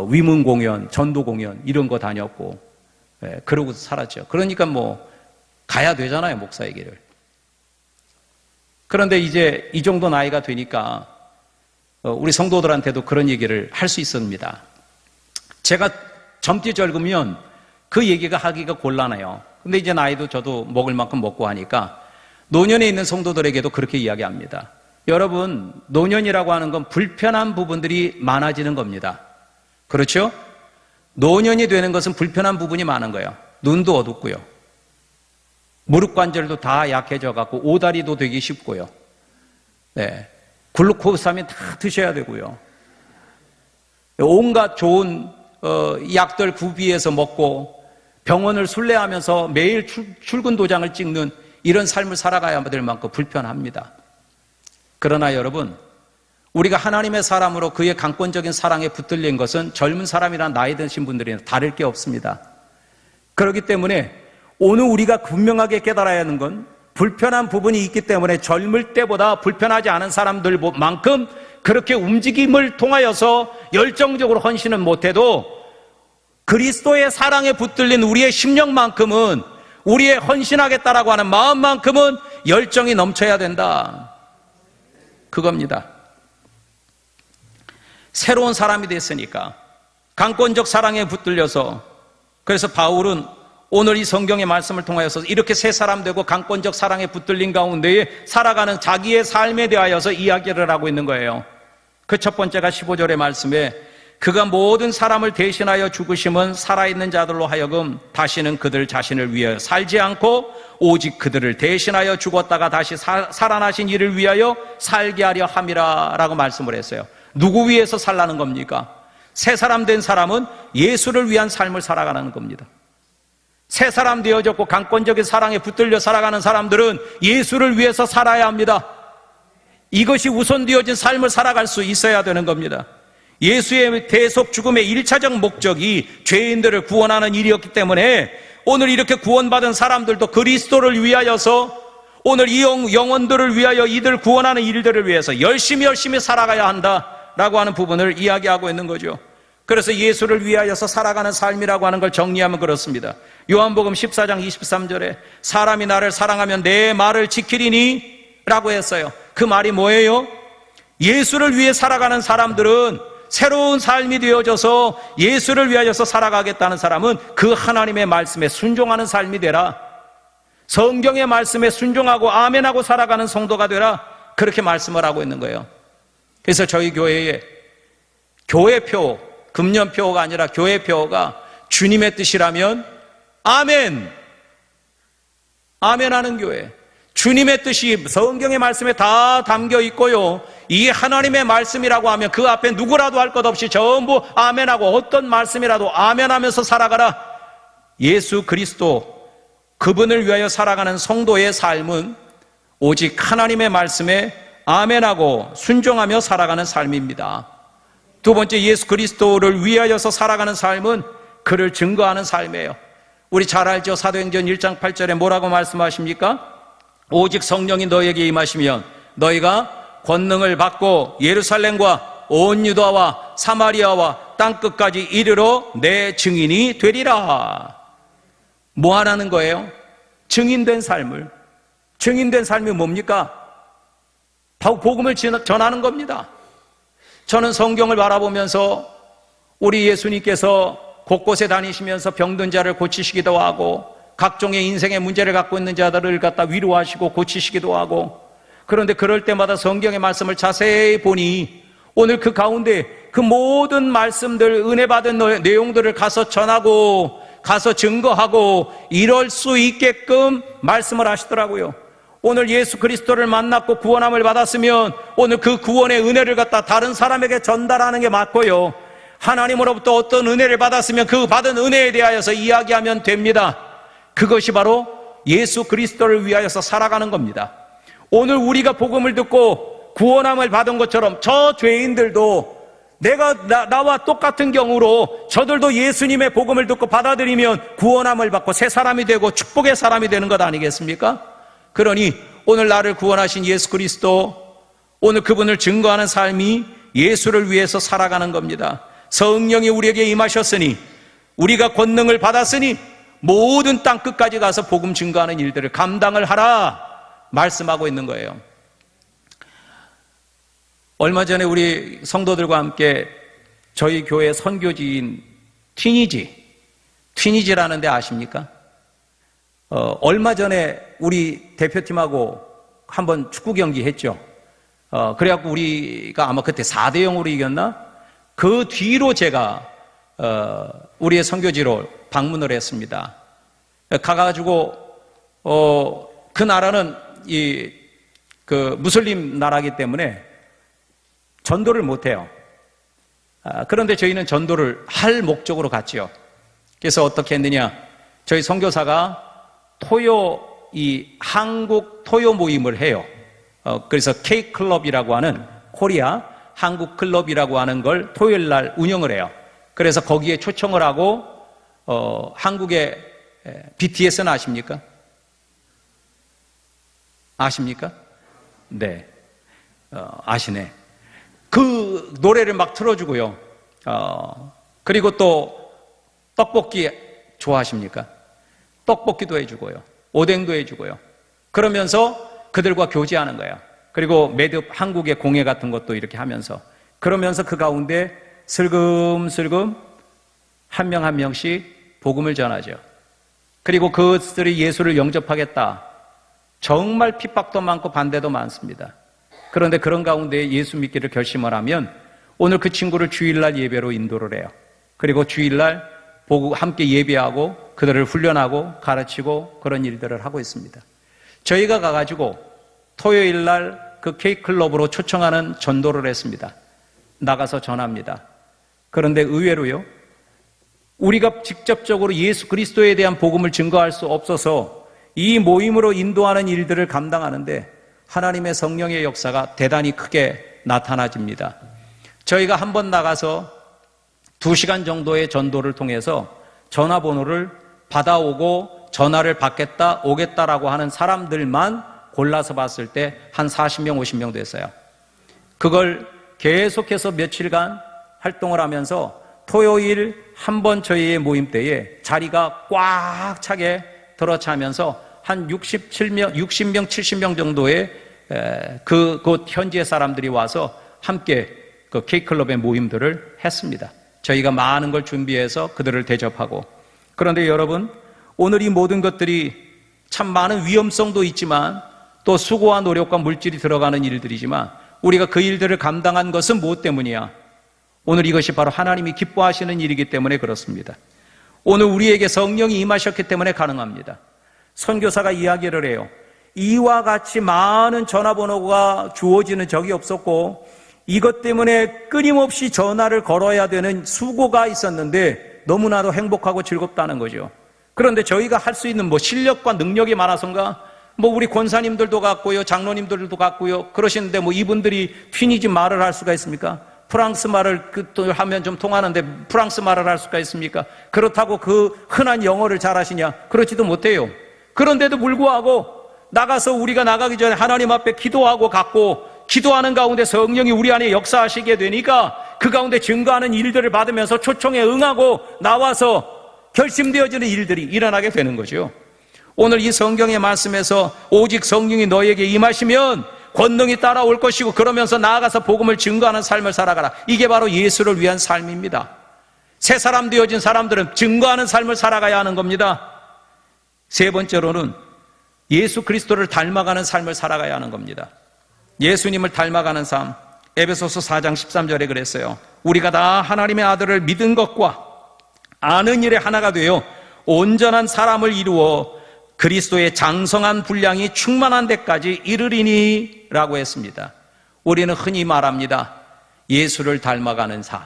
위문 공연, 전도 공연 이런 거 다녔고, 예, 그러고 살았죠. 그러니까 가야 되잖아요, 목사의 길을. 그런데 이제 이 정도 나이가 되니까 우리 성도들한테도 그런 얘기를 할 수 있습니다. 제가 젊디 젊으면 그 얘기가 하기가 곤란해요. 근데 이제 나이도 저도 먹을 만큼 먹고 하니까 노년에 있는 성도들에게도 그렇게 이야기합니다. 여러분, 노년이라고 하는 건 불편한 부분들이 많아지는 겁니다. 그렇죠? 노년이 되는 것은 불편한 부분이 많은 거예요. 눈도 어둡고요, 무릎 관절도 다 약해져 갖고 오다리도 되기 쉽고요, 네, 글루코스함이 다 드셔야 되고요, 온갖 좋은 약들 구비해서 먹고 병원을 순례하면서 매일 출근 도장을 찍는 이런 삶을 살아가야 될 만큼 불편합니다. 그러나 여러분, 우리가 하나님의 사람으로 그의 강권적인 사랑에 붙들린 것은 젊은 사람이나 나이 드신 분들이나 다를 게 없습니다. 그렇기 때문에 오늘 우리가 분명하게 깨달아야 하는 건, 불편한 부분이 있기 때문에 젊을 때보다 불편하지 않은 사람들만큼 그렇게 움직임을 통하여서 열정적으로 헌신은 못해도 그리스도의 사랑에 붙들린 우리의 심령만큼은, 우리의 헌신하겠다라고 하는 마음만큼은 열정이 넘쳐야 된다, 그겁니다. 새로운 사람이 됐으니까 강권적 사랑에 붙들려서, 그래서 바울은 오늘 이 성경의 말씀을 통하여서 이렇게 새 사람 되고 강권적 사랑에 붙들린 가운데에 살아가는 자기의 삶에 대하여서 이야기를 하고 있는 거예요. 그 첫 번째가 15절의 말씀에, 그가 모든 사람을 대신하여 죽으심은 살아있는 자들로 하여금 다시는 그들 자신을 위하여 살지 않고 오직 그들을 대신하여 죽었다가 다시 살아나신 이를 위하여 살게 하려 함이라 라고 말씀을 했어요. 누구 위해서 살라는 겁니까? 새 사람 된 사람은 예수를 위한 삶을 살아가는 겁니다. 새 사람 되어졌고 강권적인 사랑에 붙들려 살아가는 사람들은 예수를 위해서 살아야 합니다. 이것이 우선되어진 삶을 살아갈 수 있어야 되는 겁니다. 예수의 대속 죽음의 1차적 목적이 죄인들을 구원하는 일이었기 때문에 오늘 이렇게 구원받은 사람들도 그리스도를 위하여서, 오늘 이 영혼들을 위하여, 이들 구원하는 일들을 위해서 열심히 살아가야 한다라고 하는 부분을 이야기하고 있는 거죠. 그래서 예수를 위하여서 살아가는 삶이라고 하는 걸 정리하면 그렇습니다. 요한복음 14장 23절에 사람이 나를 사랑하면 내 말을 지키리니 라고 했어요. 그 말이 뭐예요? 예수를 위해 살아가는 사람들은, 새로운 삶이 되어져서 예수를 위하여서 살아가겠다는 사람은 그 하나님의 말씀에 순종하는 삶이 되라, 성경의 말씀에 순종하고 아멘하고 살아가는 성도가 되라, 그렇게 말씀을 하고 있는 거예요. 그래서 저희 교회에 교회표, 금년표가 아니라 교회표가 주님의 뜻이라면 아멘, 아멘 하는 교회. 주님의 뜻이 성경의 말씀에 다 담겨 있고요, 이 하나님의 말씀이라고 하면 그 앞에 누구라도 할 것 없이 전부 아멘하고, 어떤 말씀이라도 아멘하면서 살아가라. 예수 그리스도, 그분을 위하여 살아가는 성도의 삶은 오직 하나님의 말씀에 아멘하고 순종하며 살아가는 삶입니다. 두 번째, 예수 그리스도를 위하여서 살아가는 삶은 그를 증거하는 삶이에요. 우리 잘 알죠? 사도행전 1장 8절에 뭐라고 말씀하십니까? 오직 성령이 너에게 임하시면 너희가 권능을 받고 예루살렘과 온 유다와 사마리아와 땅끝까지 이르러 내 증인이 되리라. 뭐 하라는 거예요? 증인된 삶을. 증인된 삶이 뭡니까? 복음을 전하는 겁니다. 저는 성경을 바라보면서 우리 예수님께서 곳곳에 다니시면서 병든 자를 고치시기도 하고, 각종의 인생의 문제를 갖고 있는 자들을 갖다 위로하시고 고치시기도 하고, 그런데 그럴 때마다 성경의 말씀을 자세히 보니 오늘 그 가운데 그 모든 말씀들, 은혜 받은 내용들을 가서 전하고 가서 증거하고 이럴 수 있게끔 말씀을 하시더라고요. 오늘 예수 그리스도를 만났고 구원함을 받았으면 오늘 그 구원의 은혜를 갖다 다른 사람에게 전달하는 게 맞고요, 하나님으로부터 어떤 은혜를 받았으면 그 받은 은혜에 대하여서 이야기하면 됩니다. 그것이 바로 예수 그리스도를 위하여서 살아가는 겁니다. 오늘 우리가 복음을 듣고 구원함을 받은 것처럼 저 죄인들도 나와 똑같은 경우로 저들도 예수님의 복음을 듣고 받아들이면 구원함을 받고 새 사람이 되고 축복의 사람이 되는 것 아니겠습니까? 그러니 오늘 나를 구원하신 예수 그리스도, 오늘 그분을 증거하는 삶이 예수를 위해서 살아가는 겁니다. 성령이 우리에게 임하셨으니, 우리가 권능을 받았으니 모든 땅 끝까지 가서 복음 증거하는 일들을 감당을 하라 말씀하고 있는 거예요. 얼마 전에 우리 성도들과 함께 저희 교회 선교지인 튀니지라는 데 아십니까? 얼마 전에 우리 대표팀하고 한번 축구 경기 했죠. 그래갖고 우리가 아마 그때 4대0으로 이겼나? 그 뒤로 제가 우리의 선교지로 방문을 했습니다. 가가지고 그 나라는 그 무슬림 나라이기 때문에 전도를 못해요. 그런데 저희는 전도를 할 목적으로 갔죠. 그래서 어떻게 했느냐? 저희 선교사가 한국 토요 모임을 해요. 그래서 K클럽이라고 하는, 코리아 한국 클럽이라고 하는 걸 토요일 날 운영을 해요. 그래서 거기에 초청을 하고, 한국의 BTS는 아십니까? 아십니까? 네. 아시네. 그 노래를 막 틀어주고요. 그리고 또 떡볶이 좋아하십니까? 떡볶이도 해주고요. 오뎅도 해주고요. 그러면서 그들과 교제하는 거예요. 그리고 매듭 한국의 공예 같은 것도 이렇게 하면서, 그러면서 그 가운데 슬금슬금 한 명 한 명씩 복음을 전하죠. 그리고 그들이 예수를 영접하겠다. 정말 핍박도 많고 반대도 많습니다. 그런데 그런 가운데 예수 믿기를 결심을 하면 오늘 그 친구를 주일날 예배로 인도를 해요. 그리고 주일날 보고 함께 예배하고 그들을 훈련하고 가르치고 그런 일들을 하고 있습니다. 저희가 가가지고 토요일날 그 K클럽으로 초청하는 전도를 했습니다. 나가서 전합니다. 그런데 의외로요, 우리가 직접적으로 예수 그리스도에 대한 복음을 증거할 수 없어서 이 모임으로 인도하는 일들을 감당하는데 하나님의 성령의 역사가 대단히 크게 나타나집니다. 저희가 한번 나가서 2시간 정도의 전도를 통해서 전화번호를 받아오고 전화를 받겠다 오겠다라고 하는 사람들만 골라서 봤을 때 한 40명 50명 됐어요. 그걸 계속해서 며칠간 활동을 하면서 토요일 한 번 저희의 모임 때에 자리가 꽉 차게 들어차면서 한 60명, 70명 정도의 그곳 현지의 사람들이 와서 함께 그 K클럽의 모임들을 했습니다. 저희가 많은 걸 준비해서 그들을 대접하고. 그런데 여러분, 오늘 이 모든 것들이 참 많은 위험성도 있지만 또 수고와 노력과 물질이 들어가는 일들이지만 우리가 그 일들을 감당한 것은 무엇 때문이야? 오늘 이것이 바로 하나님이 기뻐하시는 일이기 때문에 그렇습니다. 오늘 우리에게 성령이 임하셨기 때문에 가능합니다. 선교사가 이야기를 해요. 이와 같이 많은 전화번호가 주어지는 적이 없었고 이것 때문에 끊임없이 전화를 걸어야 되는 수고가 있었는데 너무나도 행복하고 즐겁다는 거죠. 그런데 저희가 할 수 있는 실력과 능력이 많아서인가? 우리 권사님들도 같고요, 장로님들도 같고요, 그러시는데 이분들이 튀니지 말을 할 수가 있습니까? 프랑스 말을 또 하면 좀 통하는데 프랑스 말을 할 수가 있습니까? 그렇다고 그 흔한 영어를 잘하시냐? 그렇지도 못해요. 그런데도 불구하고 나가서 우리가 나가기 전에 하나님 앞에 기도하고 갖고 기도하는 가운데 성령이 우리 안에 역사하시게 되니까 그 가운데 증거하는 일들을 받으면서 초청에 응하고 나와서 결심되어지는 일들이 일어나게 되는 거죠. 오늘 이 성경의 말씀에서 오직 성령이 너에게 임하시면 권능이 따라올 것이고 그러면서 나아가서 복음을 증거하는 삶을 살아가라. 이게 바로 예수를 위한 삶입니다. 새 사람 되어진 사람들은 증거하는 삶을 살아가야 하는 겁니다. 세 번째로는 예수 그리스도를 닮아가는 삶을 살아가야 하는 겁니다. 예수님을 닮아가는 삶. 에베소서 4장 13절에 그랬어요. 우리가 다 하나님의 아들을 믿은 것과 아는 일에 하나가 되어 온전한 사람을 이루어 그리스도의 장성한 분량이 충만한 데까지 이르리니 라고 했습니다. 우리는 흔히 말합니다. 예수를 닮아가는 삶.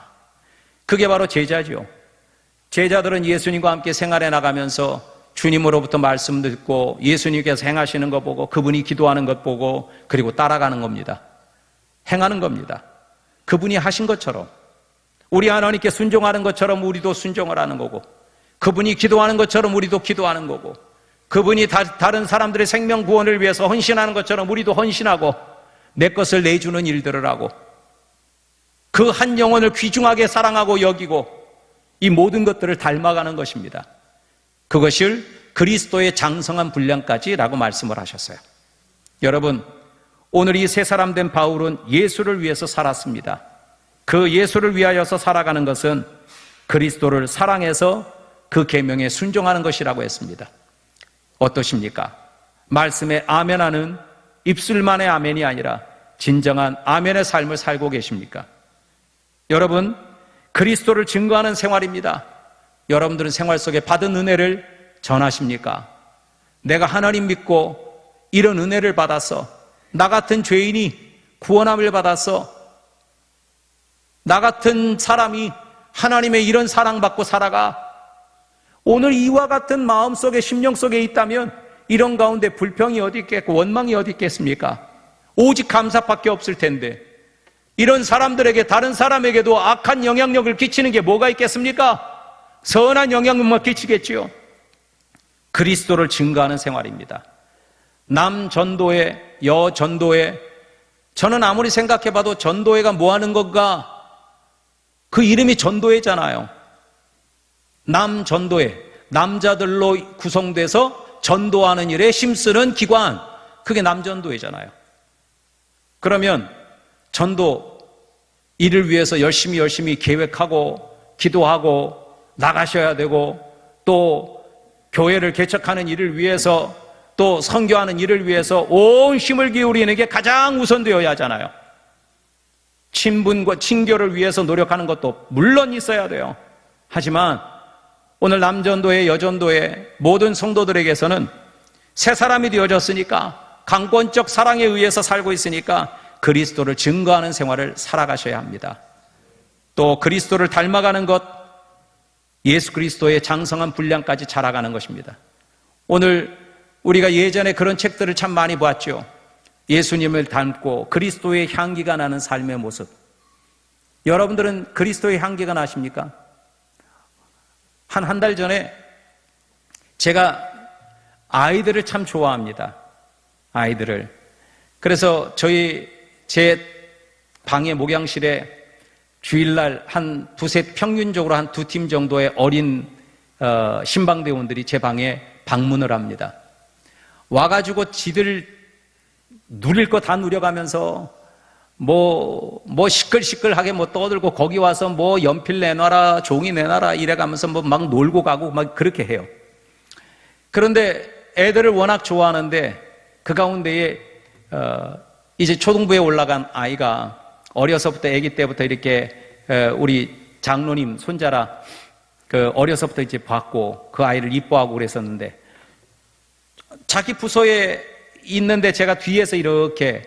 그게 바로 제자죠. 제자들은 예수님과 함께 생활해 나가면서 주님으로부터 말씀 듣고 예수님께서 행하시는 것 보고 그분이 기도하는 것 보고 그리고 따라가는 겁니다. 행하는 겁니다. 그분이 하신 것처럼 우리 하나님께 순종하는 것처럼 우리도 순종을 하는 거고 그분이 기도하는 것처럼 우리도 기도하는 거고 그분이 다른 사람들의 생명 구원을 위해서 헌신하는 것처럼 우리도 헌신하고 내 것을 내주는 일들을 하고 그 한 영혼을 귀중하게 사랑하고 여기고 이 모든 것들을 닮아가는 것입니다. 그것을 그리스도의 장성한 분량까지라고 말씀을 하셨어요. 여러분, 오늘 이 새 사람 된 바울은 예수를 위해서 살았습니다. 그 예수를 위하여서 살아가는 것은 그리스도를 사랑해서 그 계명에 순종하는 것이라고 했습니다. 어떠십니까? 말씀에 아멘하는 입술만의 아멘이 아니라 진정한 아멘의 삶을 살고 계십니까? 여러분, 그리스도를 증거하는 생활입니다. 여러분들은 생활 속에 받은 은혜를 전하십니까? 내가 하나님 믿고 이런 은혜를 받아서 나 같은 죄인이 구원함을 받아서 나 같은 사람이 하나님의 이런 사랑받고 살아가 오늘 이와 같은 마음속에 심령 속에 있다면 이런 가운데 불평이 어디 있겠고 원망이 어디 있겠습니까? 오직 감사밖에 없을 텐데 이런 사람들에게 다른 사람에게도 악한 영향력을 끼치는 게 뭐가 있겠습니까? 선한 영향력만 끼치겠지요. 그리스도를 증거하는 생활입니다. 남 전도회, 여 전도회. 저는 아무리 생각해봐도 전도회가 뭐 하는 건가? 그 이름이 전도회잖아요. 남 전도회, 남자들로 구성돼서 전도하는 일에 힘쓰는 기관, 그게 남전도회잖아요. 그러면 전도 일을 위해서 열심히 계획하고 기도하고 나가셔야 되고 또 교회를 개척하는 일을 위해서 또 선교하는 일을 위해서 온 힘을 기울이는 게 가장 우선되어야 하잖아요. 친분과 친교를 위해서 노력하는 것도 물론 있어야 돼요. 하지만 오늘 남전도회, 여전도회 모든 성도들에게서는 새 사람이 되어졌으니까 강권적 사랑에 의해서 살고 있으니까 그리스도를 증거하는 생활을 살아가셔야 합니다. 또 그리스도를 닮아가는 것, 예수 그리스도의 장성한 분량까지 자라가는 것입니다. 오늘 우리가 예전에 그런 책들을 참 많이 보았죠. 예수님을 닮고 그리스도의 향기가 나는 삶의 모습. 여러분들은 그리스도의 향기가 나십니까? 한 달 전에 제가 아이들을 참 좋아합니다. 아이들을. 그래서 제 방의 목양실에 주일날 한 두세 평균적으로 한 두 팀 정도의 어린 신방대원들이 제 방에 방문을 합니다. 와가지고 지들 누릴 거 다 누려가면서 시끌시끌하게 떠들고 거기 와서 연필 내놔라, 종이 내놔라 이래가면서 막 놀고 가고 막 그렇게 해요. 그런데 애들을 워낙 좋아하는데 그 가운데에 이제 초등부에 올라간 아이가 어려서부터 아기 때부터 이렇게 우리 장로님 손자라 그 어려서부터 이제 봤고 그 아이를 이뻐하고 그랬었는데 자기 부서에 있는데 제가 뒤에서 이렇게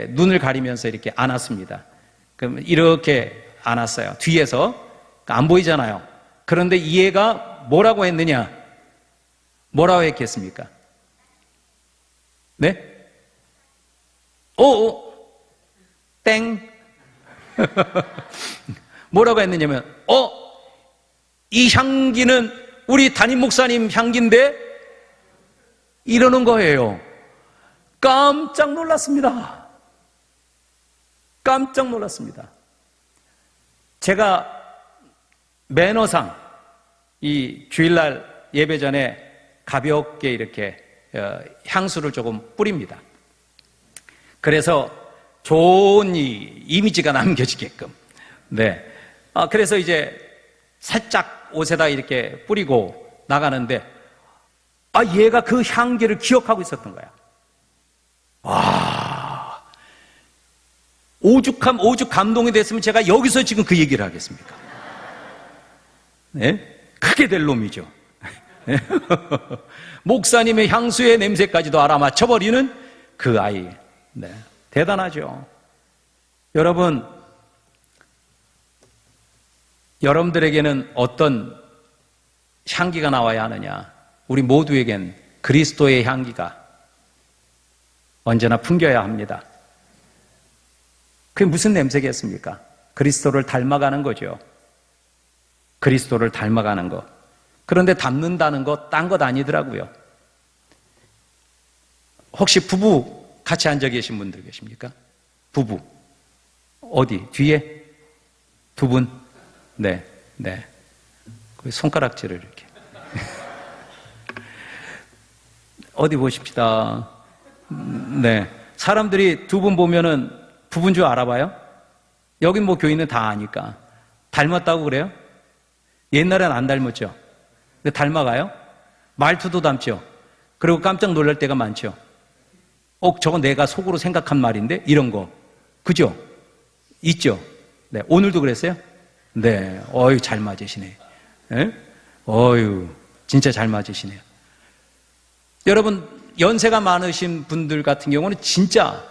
눈을 가리면서 이렇게 안았습니다. 그럼 이렇게 안았어요. 뒤에서 안 보이잖아요. 그런데 이 애가 뭐라고 했느냐? 뭐라고 했겠습니까? 네? 땡. 뭐라고 했느냐면, 이 향기는 우리 담임 목사님 향기인데? 이러는 거예요. 깜짝 놀랐습니다. 깜짝 놀랐습니다. 제가 매너상 이 주일날 예배 전에 가볍게 이렇게 향수를 조금 뿌립니다. 그래서 좋은 이 이미지가 남겨지게끔. 네. 그래서 이제 살짝 옷에다 이렇게 뿌리고 나가는데, 얘가 그 향기를 기억하고 있었던 거야. 와. 오죽 감동이 됐으면 제가 여기서 지금 그 얘기를 하겠습니까? 네? 크게 될 놈이죠. 목사님의 향수의 냄새까지도 알아맞혀버리는 그 아이. 네. 대단하죠. 여러분, 여러분들에게는 어떤 향기가 나와야 하느냐? 우리 모두에겐 그리스도의 향기가 언제나 풍겨야 합니다. 그게 무슨 냄새겠습니까? 그리스도를 닮아가는 거죠. 그리스도를 닮아가는 것. 그런데 닮는다는 거 딴 것 아니더라고요. 혹시 부부 같이 앉아 계신 분들 계십니까? 부부. 어디? 뒤에? 두 분? 네, 네. 손가락질을 이렇게. 어디 보십시다. 네. 사람들이 두 분 보면은 부부인 줄 알아봐요? 여긴 뭐 교인은 다 아니까. 닮았다고 그래요? 옛날엔 안 닮았죠? 근데 닮아가요? 말투도 닮죠? 그리고 깜짝 놀랄 때가 많죠? 저건 내가 속으로 생각한 말인데? 이런 거. 그죠? 있죠? 네. 오늘도 그랬어요? 네. 잘 맞으시네. 네? 진짜 잘 맞으시네요. 여러분, 연세가 많으신 분들 같은 경우는 진짜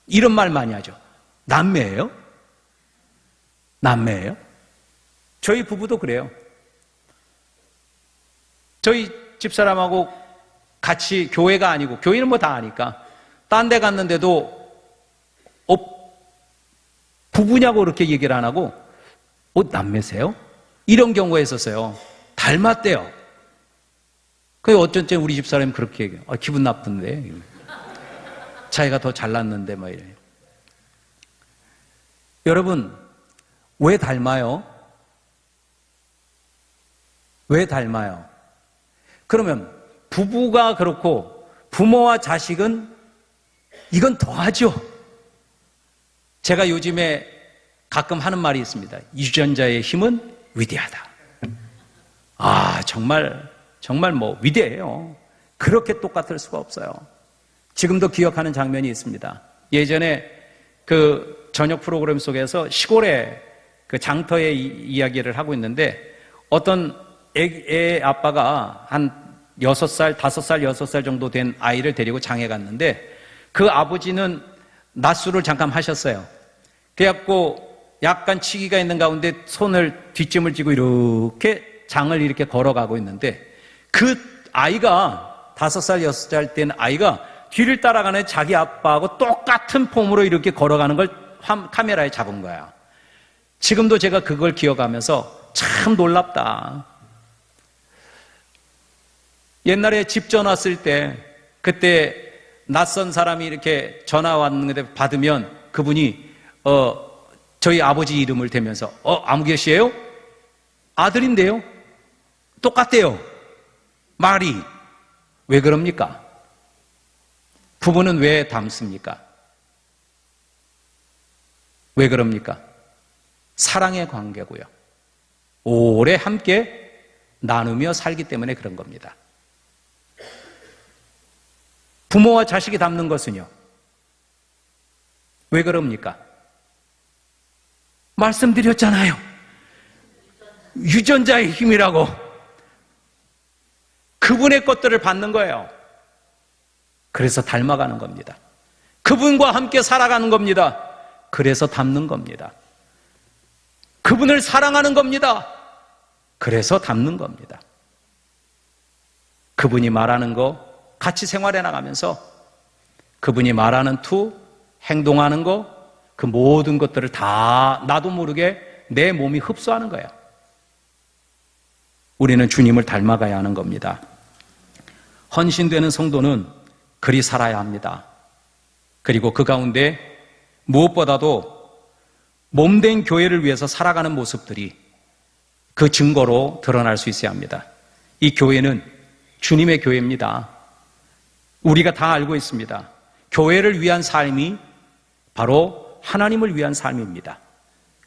이런 말 많이 하죠. 남매예요? 남매예요? 저희 부부도 그래요. 저희 집사람하고 같이 교회가 아니고, 교회는 뭐 다 아니까, 딴 데 갔는데도, 부부냐고 그렇게 얘기를 안 하고, 남매세요? 이런 경우가 있었어요. 닮았대요. 그래서 어쩐지 우리 집사람이 그렇게 얘기해요. 기분 나쁜데. 자기가 더 잘났는데, 막 이래요. 여러분, 왜 닮아요? 왜 닮아요? 그러면 부부가 그렇고 부모와 자식은 이건 더하죠. 제가 요즘에 가끔 하는 말이 있습니다. 유전자의 힘은 위대하다. 정말 뭐 위대해요. 그렇게 똑같을 수가 없어요. 지금도 기억하는 장면이 있습니다. 예전에 그 저녁 프로그램 속에서 시골의 그 장터의 이야기를 하고 있는데 어떤 애 아빠가 한 6살, 5살, 6살 정도 된 아이를 데리고 장에 갔는데 그 아버지는 낮술을 잠깐 하셨어요. 그래갖고 약간 치기가 있는 가운데 손을 뒷짐을 지고 이렇게 장을 이렇게 걸어가고 있는데 그 아이가 5살, 6살 된 아이가 뒤를 따라가는 자기 아빠하고 똑같은 폼으로 이렇게 걸어가는 걸 카메라에 잡은 거야. 지금도 제가 그걸 기억하면서 참 놀랍다. 옛날에 집 전화 쓸 때 그때 낯선 사람이 이렇게 전화 왔는데 받으면 그분이 저희 아버지 이름을 대면서 아무개 씨예요? 아들인데요? 똑같대요. 말이. 왜 그럽니까? 부부는 왜 닮습니까? 왜 그럽니까? 사랑의 관계고요. 오래 함께 나누며 살기 때문에 그런 겁니다. 부모와 자식이 닮는 것은요. 왜 그럽니까? 말씀드렸잖아요. 유전자의 힘이라고. 그분의 것들을 받는 거예요. 그래서 닮아가는 겁니다. 그분과 함께 살아가는 겁니다. 그래서 닮는 겁니다. 그분을 사랑하는 겁니다. 그래서 닮는 겁니다. 그분이 말하는 거 같이 생활해 나가면서 그분이 말하는 투, 행동하는 거, 그 모든 것들을 다 나도 모르게 내 몸이 흡수하는 거예요. 우리는 주님을 닮아가야 하는 겁니다. 헌신되는 성도는 그리 살아야 합니다. 그리고 그 가운데 무엇보다도 몸된 교회를 위해서 살아가는 모습들이 그 증거로 드러날 수 있어야 합니다. 이 교회는 주님의 교회입니다. 우리가 다 알고 있습니다. 교회를 위한 삶이 바로 하나님을 위한 삶입니다.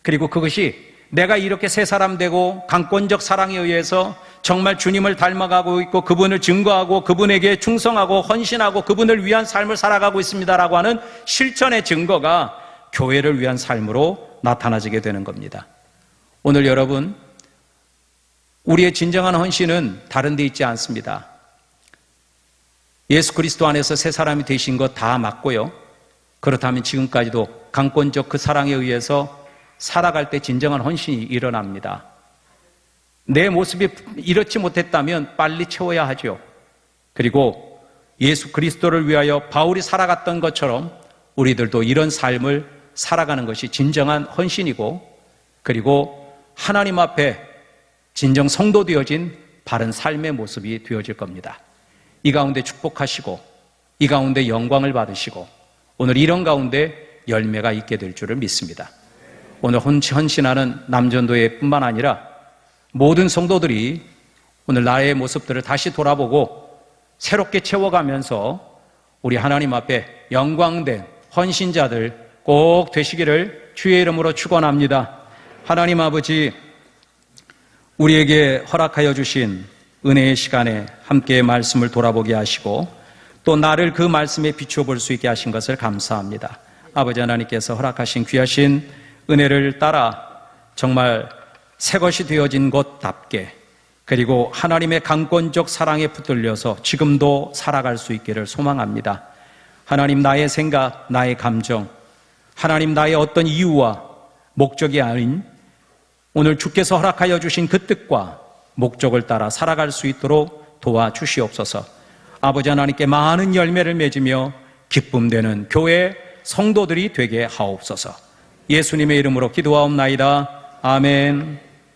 그리고 그것이 내가 이렇게 새 사람 되고 강권적 사랑에 의해서 정말 주님을 닮아가고 있고 그분을 증거하고 그분에게 충성하고 헌신하고 그분을 위한 삶을 살아가고 있습니다라고 하는 실천의 증거가 교회를 위한 삶으로 나타나지게 되는 겁니다. 오늘 여러분, 우리의 진정한 헌신은 다른 데 있지 않습니다. 예수 그리스도 안에서 새 사람이 되신 것 다 맞고요. 그렇다면 지금까지도 강권적 그 사랑에 의해서 살아갈 때 진정한 헌신이 일어납니다. 내 모습이 이렇지 못했다면 빨리 채워야 하죠. 그리고 예수 그리스도를 위하여 바울이 살아갔던 것처럼 우리들도 이런 삶을 살아가는 것이 진정한 헌신이고, 그리고 하나님 앞에 진정 성도 되어진 바른 삶의 모습이 되어질 겁니다. 이 가운데 축복하시고 이 가운데 영광을 받으시고 오늘 이런 가운데 열매가 있게 될 줄을 믿습니다. 오늘 헌신하는 남전도회 뿐만 아니라 모든 성도들이 오늘 나의 모습들을 다시 돌아보고 새롭게 채워가면서 우리 하나님 앞에 영광된 헌신자들 꼭 되시기를 주의 이름으로 축원합니다. 하나님 아버지, 우리에게 허락하여 주신 은혜의 시간에 함께 말씀을 돌아보게 하시고 또 나를 그 말씀에 비추어 볼 수 있게 하신 것을 감사합니다. 아버지 하나님께서 허락하신 귀하신 은혜를 따라 정말 새것이 되어진 것답게, 그리고 하나님의 강권적 사랑에 붙들려서 지금도 살아갈 수 있기를 소망합니다. 하나님, 나의 생각, 나의 감정, 하나님 나의 어떤 이유와 목적이 아닌 오늘 주께서 허락하여 주신 그 뜻과 목적을 따라 살아갈 수 있도록 도와주시옵소서. 아버지 하나님께 많은 열매를 맺으며 기쁨되는 교회 성도들이 되게 하옵소서. 예수님의 이름으로 기도하옵나이다. 아멘.